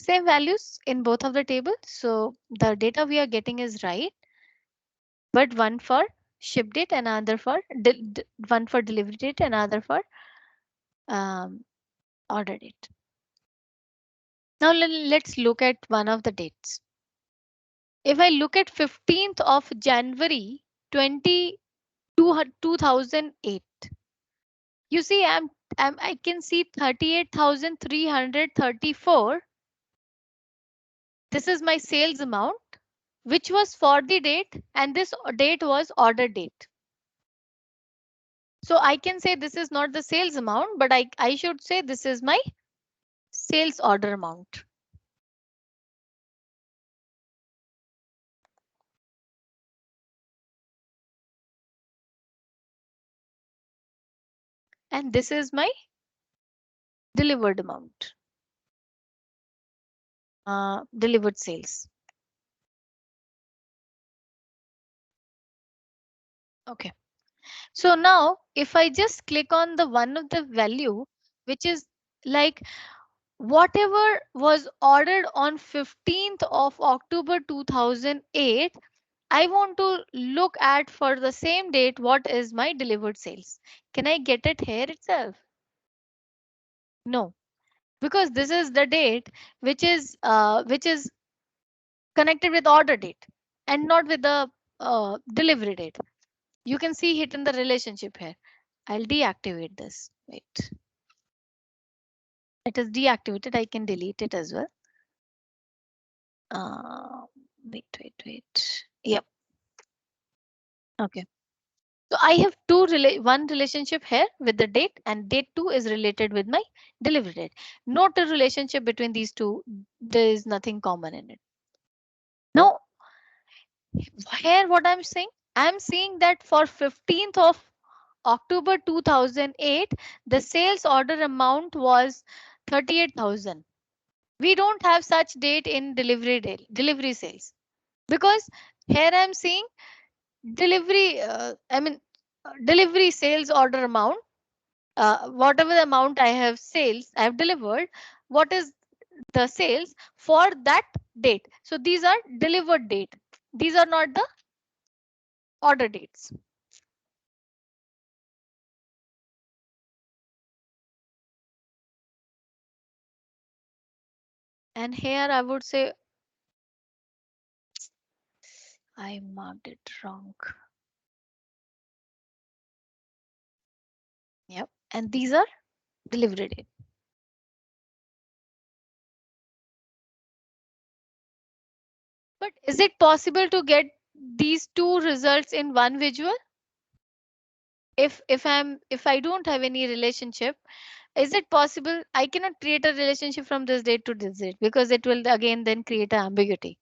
[SPEAKER 1] Same values in both of the tables. So the data we are getting is right. But one for ship date and another for one for delivery date and another for order date. Now let's look at one of the dates. If I look at 15th of January 2008, you see I can see 38,334. This is my sales amount, which was for the date, and this date was order date. So I can say this is not the sales amount, but I should say this is my sales order amount. And this is my delivered amount. Delivered sales. Okay. So now if I just click on the one of the value, which is like whatever was ordered on 15th of October 2008, I want to look at for the same date, what is my delivered sales? Can I get it here itself? No, because this is the date which is connected with order date and not with the delivery date. You can see it in the relationship here. I'll deactivate this. Wait. It is deactivated. I can delete it as well. Wait. Yep. Okay. So I have one relationship here with the date, and date 2 is related with my delivery date. Note a relationship between these two. There is nothing common in it. Now, here what I'm seeing that for 15th of October 2008, the sales order amount was 38,000. We don't have such date in delivery sales, because here I'm seeing delivery, delivery sales order amount, whatever the amount I have delivered, what is the sales for that date. So these are delivered date. These are not the order dates. And here I would say I marked it wrong. Yep. And these are delivery date. But is it possible to get these two results in one visual? If I don't have any relationship, is it possible? I cannot create a relationship from this date to this date, because it will again then create an ambiguity.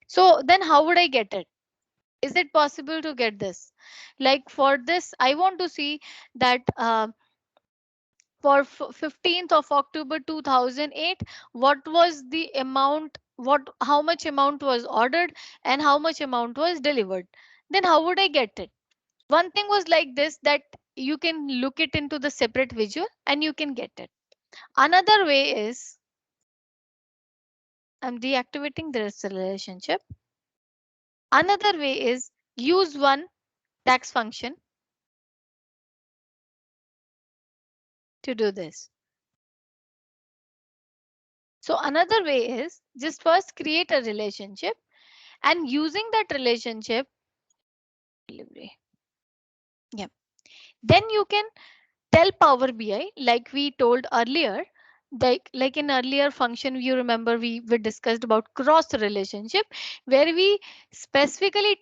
[SPEAKER 1] So then how would I get it? Is it possible to get this? Like for this, I want to see that for 15th of October 2008, what was the amount, how much amount was ordered and how much amount was delivered. Then how would I get it? One thing was like this, that you can look it into the separate visual and you can get it. Another way is, I'm deactivating this relationship. Another way is use one DAX function to do this. So another way is just first create a relationship, and using that relationship, delivery. Yeah. Then you can tell Power BI, like we told earlier, like in earlier function, you remember we discussed about cross relationship, where we specifically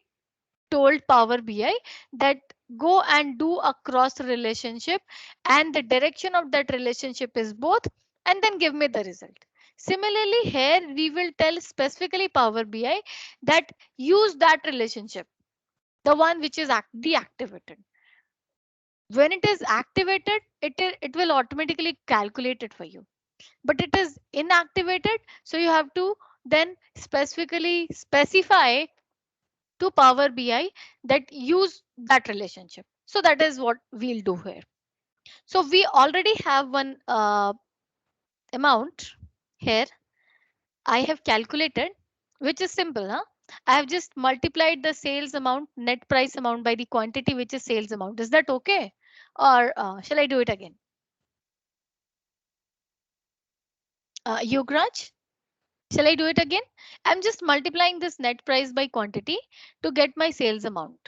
[SPEAKER 1] told Power BI that go and do a cross relationship, and the direction of that relationship is both, and then give me the result. Similarly, here we will tell specifically Power BI that use that relationship, the one which is deactivated. When it is activated, it will automatically calculate it for you. But it is inactivated, so you have to then specifically specify to Power BI that use that relationship. So that is what we'll do here. So we already have one amount here. I have calculated, which is simple, huh? I have just multiplied the sales amount, net price amount, by the quantity, which is sales amount. Is that okay? Or shall I do it again? Yugraj, shall I do it again? I'm just multiplying this net price by quantity to get my sales amount.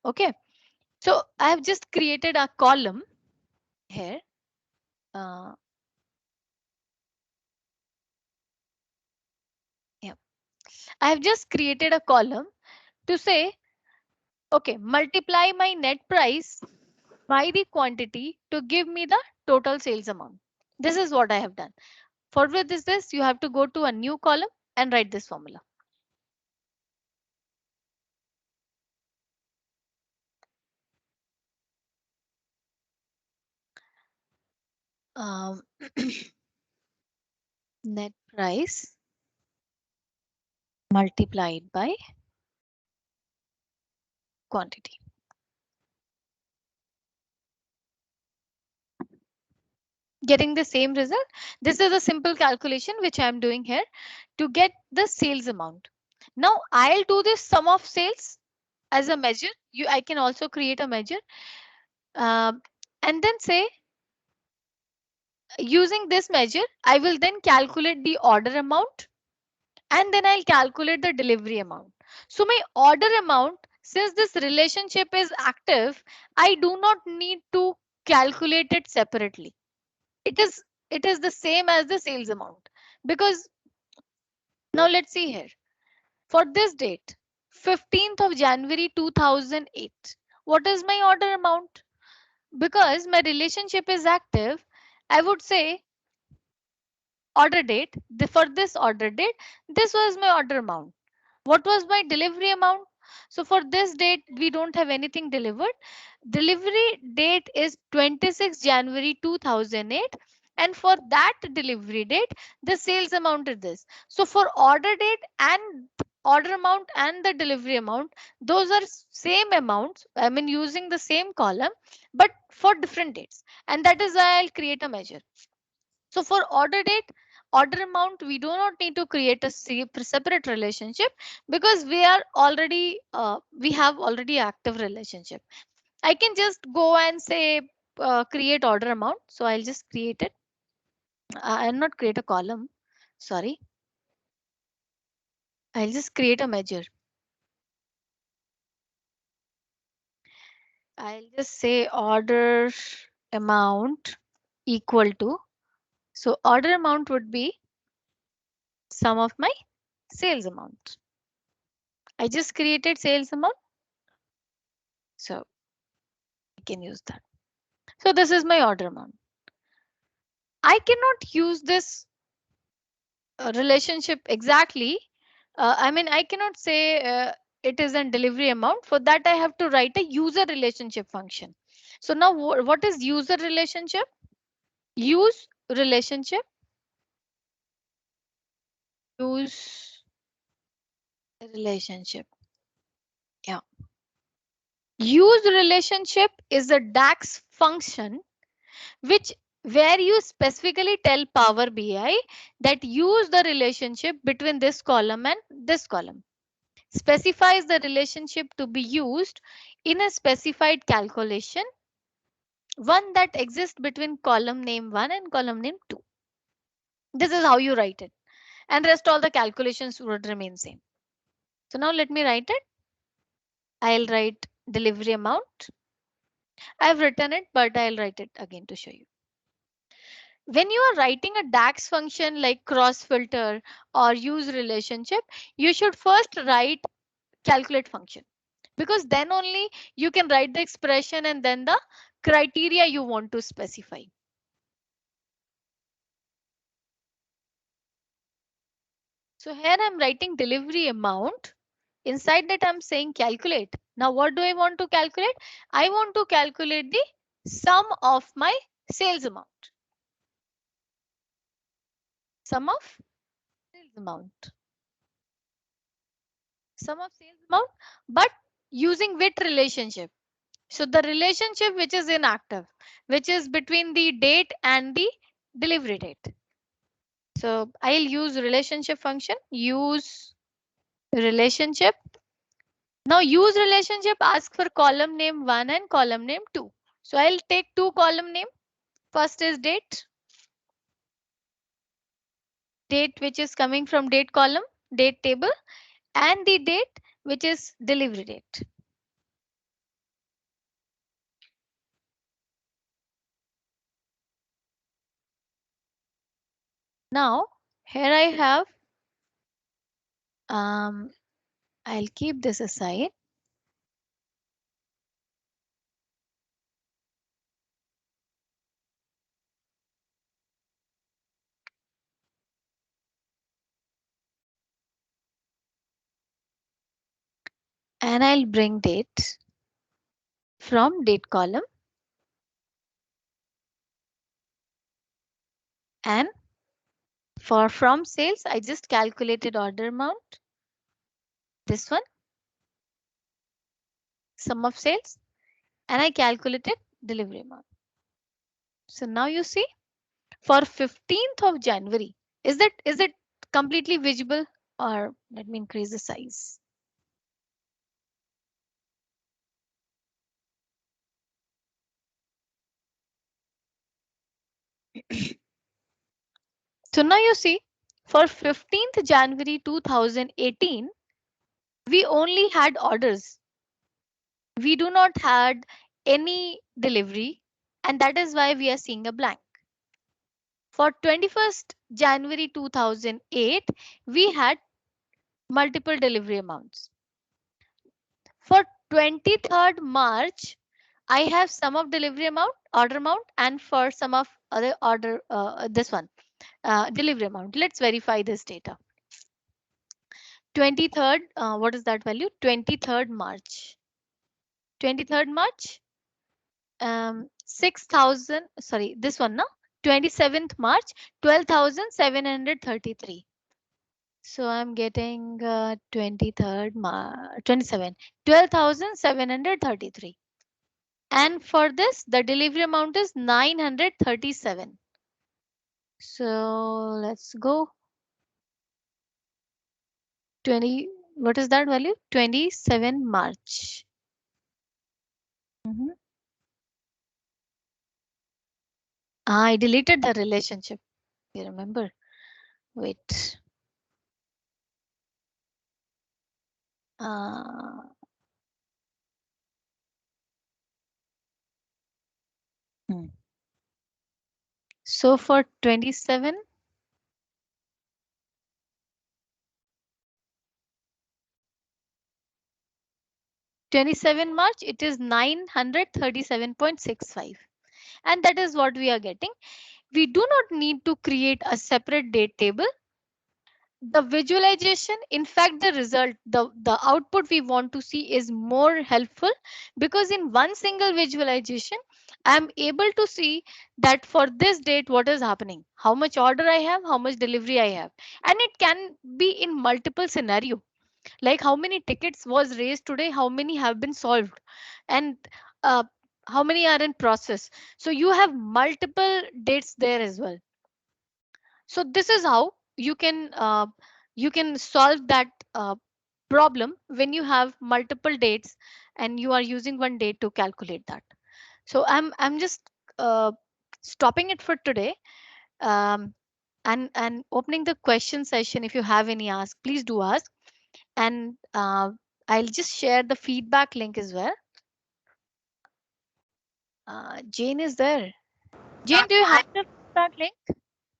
[SPEAKER 1] Okay. So I have just created a column here. Yeah, I have just created a column to say, okay, multiply my net price by the quantity to give me the total sales amount. This is what I have done. For this, you have to go to a new column and write this formula. Net price multiplied by quantity. Getting the same result. This is a simple calculation which I am doing here to get the sales amount. Now I'll do this sum of sales as a measure. I can also create a measure and then say, using this measure, I will then calculate the order amount, and then I'll calculate the delivery amount. So my order amount, since this relationship is active, I do not need to calculate it separately. It is the same as the sales amount, because now let's see here. For this date, 15th of January 2008, What is my order amount? Because my relationship is active, I would say order date. For this order date, this was my order amount. What was my delivery amount? So for this date, we don't have anything delivered. Delivery date is 26 January 2008. And for that delivery date, the sales amount is this. So for order date and order amount and the delivery amount, those are same amounts. I mean, using the same column, but for different dates. And that is why I'll create a measure. So for order date, order amount, we do not need to create a separate relationship because we are already we have already active relationship. I can just go and say create order amount. So I'll just create it. I'll not create a column. Sorry. I'll just create a measure. I'll just say order amount equal to. So order amount would be sum of my sales amount. I just created sales amount. So I can use that. So this is my order amount. I cannot use this relationship exactly. I mean, I cannot say it is a delivery amount. For that, I have to write a user relationship function. So now what is user relationship? Use relationship. Use relationship. Yeah. Use relationship is a DAX function which where you specifically tell Power BI that use the relationship between this column and this column. Specifies the relationship to be used in a specified calculation, one that exists between column name 1 and column name 2. This is how you write it. And rest all the calculations would remain same. So now let me write it. I'll write delivery amount. I've written it, but I'll write it again to show you. When you are writing a DAX function like cross filter or use relationship, you should first write calculate function, because then only you can write the expression and then the criteria you want to specify. So here I'm writing delivery amount. Inside that I'm saying calculate. Now what do I want to calculate? I want to calculate the sum of my sales amount. Sum of sales amount. Sum of sales amount, but using with relationship. So the relationship which is inactive, which is between the date and the delivery date. So I'll use relationship function, use relationship. Now use relationship ask for column name 1 and column name 2. So I'll take two column name. First is date. Date which is coming from date column, date table, and the date which is delivery date. Now here I have, I'll keep this aside. And I'll bring date from date column. And for from sales, I just calculated order amount. This one, sum of sales, and I calculated delivery amount. So now you see for 15th of January, is it completely visible, or let me increase the size. So now you see for 15th January 2018, we only had orders. We do not had any delivery, and that is why we are seeing a blank. For 21st January 2008, we had multiple delivery amounts. For 23rd March, I have sum of delivery amount, order amount, and for sum of other order, this one, delivery amount. Let's verify this data. 23rd, what is that value? 23rd March. 23rd March, 6,000, sorry, this one, no? 27th March, 12,733. So I'm getting 23rd March, 27, 12,733. And for this, the delivery amount is 937. So let's go. 20, what is that value? 27 March. I deleted the relationship. You remember? Wait. So for 27, March, it is 937.65. And that is what we are getting. We do not need to create a separate date table. The visualization, in fact, the result, the output we want to see is more helpful, because in one single visualization, I'm able to see that for this date, what is happening, how much order I have, how much delivery I have. And it can be in multiple scenario, like how many tickets was raised today, how many have been solved, and how many are in process. So you have multiple dates there as well. So this is how you can solve that problem when you have multiple dates and you are using one date to calculate that. So I'm just stopping it for today, and opening the question session. If you have any ask, please do ask, and I'll just share the feedback link as well. Jane is there. Jane, do you have the feedback link?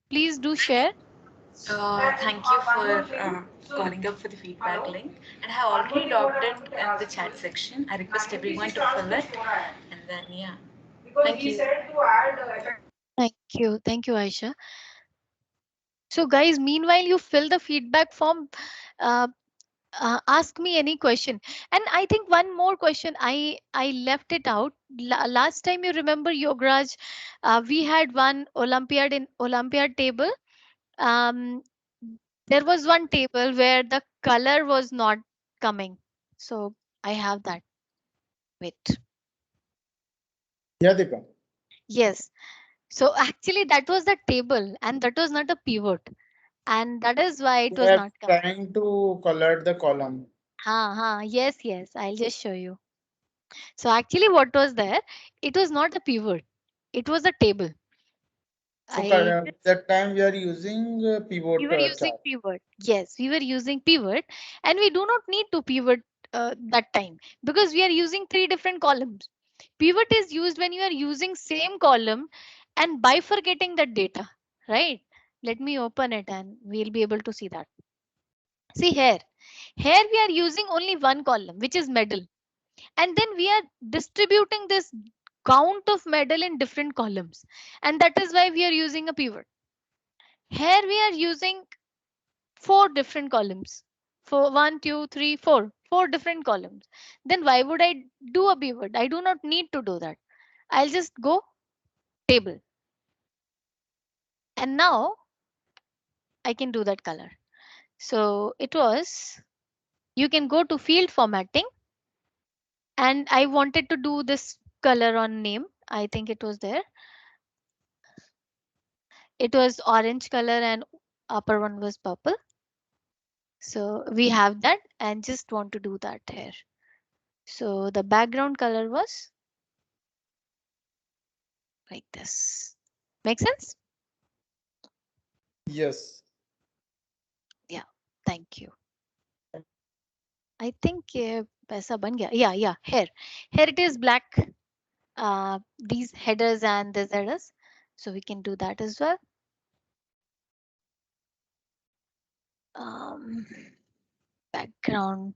[SPEAKER 1] Please do share.
[SPEAKER 10] Thank you for calling up for the feedback link, and I have already dropped it in the chat section. I request everyone to fill it, and then yeah. Thank you.
[SPEAKER 1] Thank you, Aisha. So guys, meanwhile you fill the feedback form, ask me any question. And I think one more question, I left it out. Last time, you remember, Yograj, we had one Olympiad table. There was one table where the color was not coming. So I have that. Wait.
[SPEAKER 9] Yeah, Deepa.
[SPEAKER 1] Yes. So actually that was the table and that was not a pivot. And that is why it
[SPEAKER 9] We
[SPEAKER 1] was
[SPEAKER 9] are
[SPEAKER 1] not coming.
[SPEAKER 9] trying to color the column.
[SPEAKER 1] Yes, I'll just show you. So actually what was there? It was not a pivot. It was a table.
[SPEAKER 9] So that time we are using pivot
[SPEAKER 1] We were using
[SPEAKER 9] chart.
[SPEAKER 1] pivot. Yes, we were using pivot, and we do not need to pivot that time because we are using 3 different columns. Pivot is used when you are using same column and bifurcating the data, right? Let me open it and we'll be able to see that. See here we are using only one column, which is medal, and then we are distributing this count of medal in different columns, and that is why we are using a pivot. Here we are using 4 different columns. For 1, 2, 3, 4. 4 different columns. Then why would I do a pivot? I do not need to do that. I'll just go table. And now I can do that color. So it was, you can go to field formatting. And I wanted to do this color on name. I think it was there. It was orange color and upper one was purple. So we have that and just want to do that here. So the background color was like this. Make sense?
[SPEAKER 9] Yes.
[SPEAKER 1] Yeah, thank you. I think paisa ban gaya. Yeah, here it is black. These headers and these headers. So we can do that as well. Background.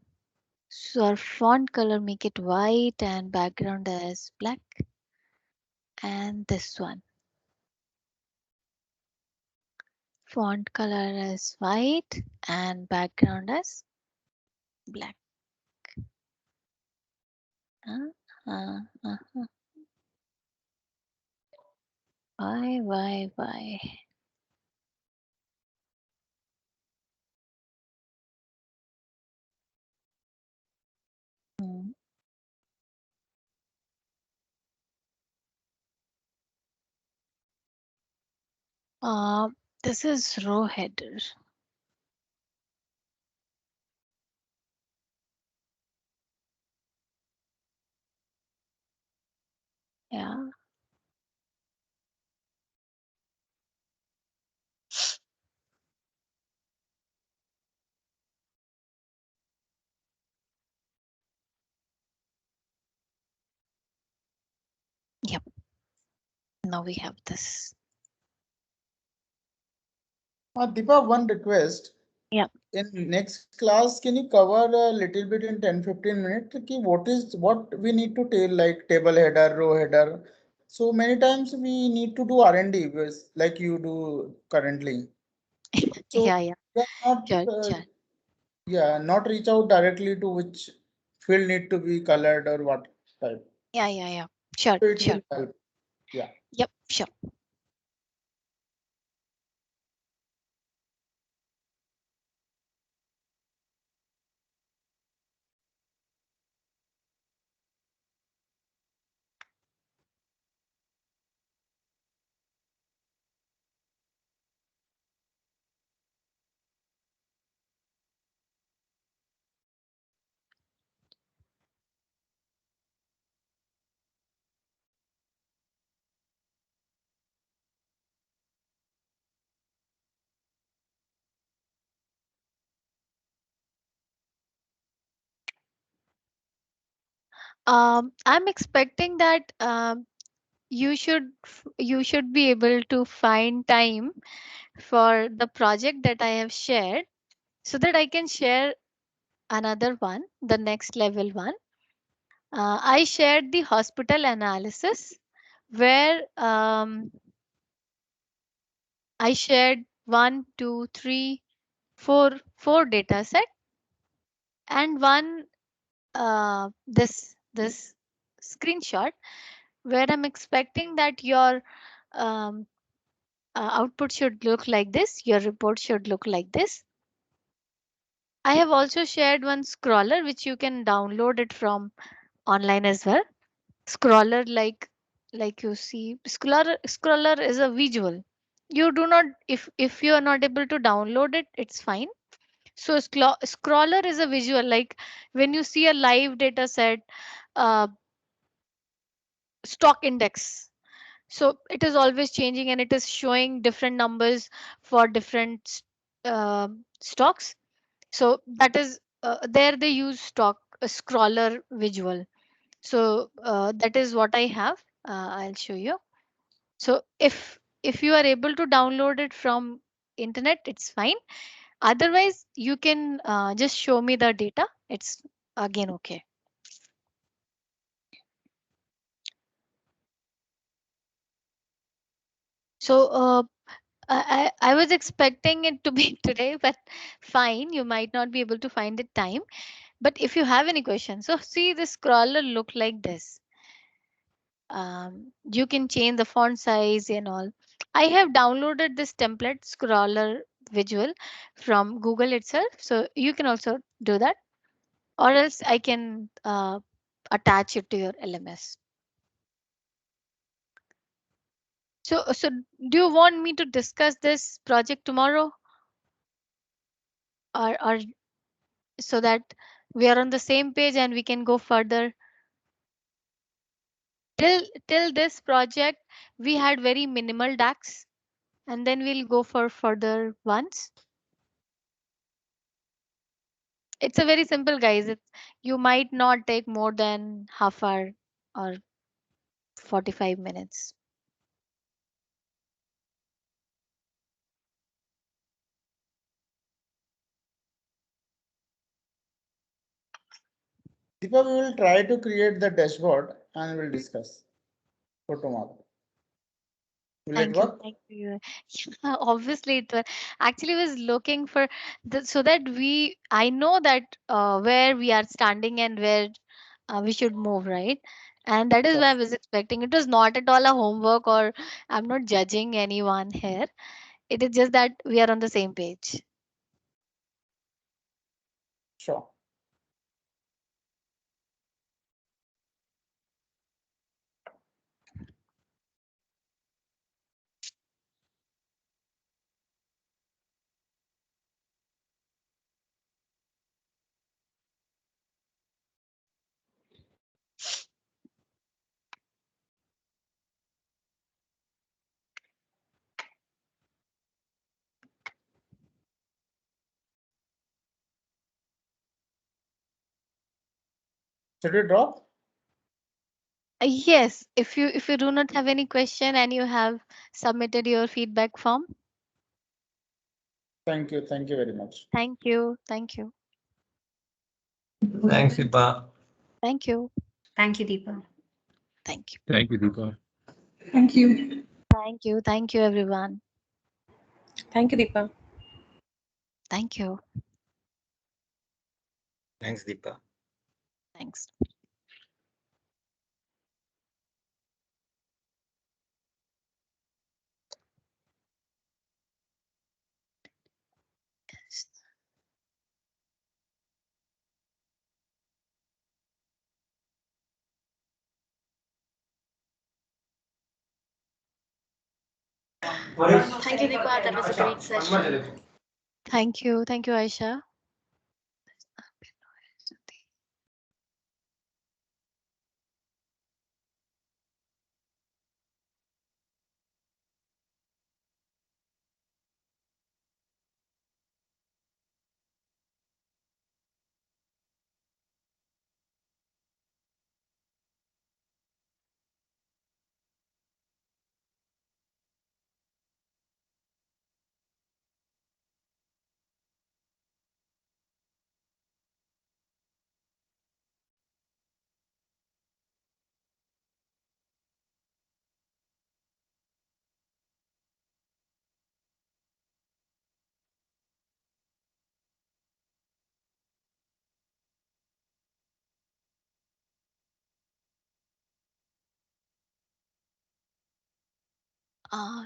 [SPEAKER 1] So our font color, make it white and background as black. And this one. Font color as white and background as black. Why? This is row header. Yeah. Yep. Now we have this.
[SPEAKER 9] Deepa, one request.
[SPEAKER 1] Yeah.
[SPEAKER 9] In next class, can you cover a little bit in 10-15 minutes? What we need to tell, like table header, row header. So many times we need to do R&D like you do currently. So
[SPEAKER 1] Yeah.
[SPEAKER 9] not
[SPEAKER 1] Sure.
[SPEAKER 9] not reach out directly to which field need to be colored or what type.
[SPEAKER 1] Yeah. Sure.
[SPEAKER 9] So it will help. Yeah.
[SPEAKER 1] Yep, sure. I'm expecting that you should be able to find time for the project that I have shared so that I can share another one, the next level one. I shared the hospital analysis where I shared 4 data set and one this screenshot where I'm expecting that your um, output should look like this, your report should look like this. I have also shared one scroller which you can download it from online as well. Scroller like you see, scroller is a visual. You do not, if you are not able to download it, it's fine. So scroller is a visual, like when you see a live data set, uh, stock index. So it is always changing and it is showing different numbers for different stocks. So that is there they use stock scroller visual. So that is what I have. I'll show you. So if you are able to download it from internet, it's fine. Otherwise, you can just show me the data. It's again okay. So I was expecting it to be today, but fine, you might not be able to find the time. But if you have any questions, so see the scroller look like this. You can change the font size and all. I have downloaded this template scroller visual from Google itself, so you can also do that, or else I can attach it to your LMS. So do you want me to discuss this project tomorrow, or so that we are on the same page and we can go further? Till this project, we had very minimal DAX, and then we'll go for further ones. It's a very simple, guys. You might not take more than half hour or 45 minutes.
[SPEAKER 9] Deepa, we will try to create the dashboard and we'll discuss for tomorrow. Will it work?
[SPEAKER 1] Thank you. Yeah, obviously, it was actually was looking for so that I know that where we are standing and where we should move, right? And that is why I was expecting. It was not at all a homework, or I'm not judging anyone here. It is just that we are on the same page.
[SPEAKER 9] Sure. Should we drop?
[SPEAKER 1] Yes, if you do not have any question and you have submitted your feedback form.
[SPEAKER 9] Thank you. Thank you very much.
[SPEAKER 1] Thank you. Thank you.
[SPEAKER 7] Thanks, Deepa.
[SPEAKER 1] Thank you.
[SPEAKER 6] Thank you, Deepa.
[SPEAKER 1] Thank you.
[SPEAKER 11] Thank you, Deepa.
[SPEAKER 2] Thank you.
[SPEAKER 1] Thank you. Thank you, everyone.
[SPEAKER 2] Thank you, Deepa.
[SPEAKER 1] Thank you.
[SPEAKER 7] Thanks, Deepa.
[SPEAKER 1] Thanks.
[SPEAKER 10] Thank you, Deepa. That was a great session.
[SPEAKER 1] Thank you. Thank you, Aisha.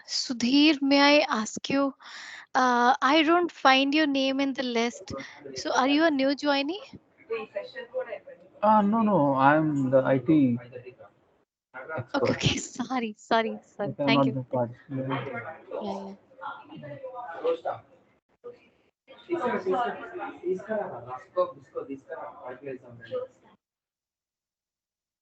[SPEAKER 1] Sudhir, may I ask you? I don't find your name in the list. So, are you a new joinee?
[SPEAKER 11] No, I'm the IT
[SPEAKER 1] Okay,
[SPEAKER 11] expert.
[SPEAKER 1] okay. Sorry.
[SPEAKER 11] But I'm
[SPEAKER 1] Thank
[SPEAKER 11] not
[SPEAKER 1] you.
[SPEAKER 11] the part.
[SPEAKER 1] Yeah.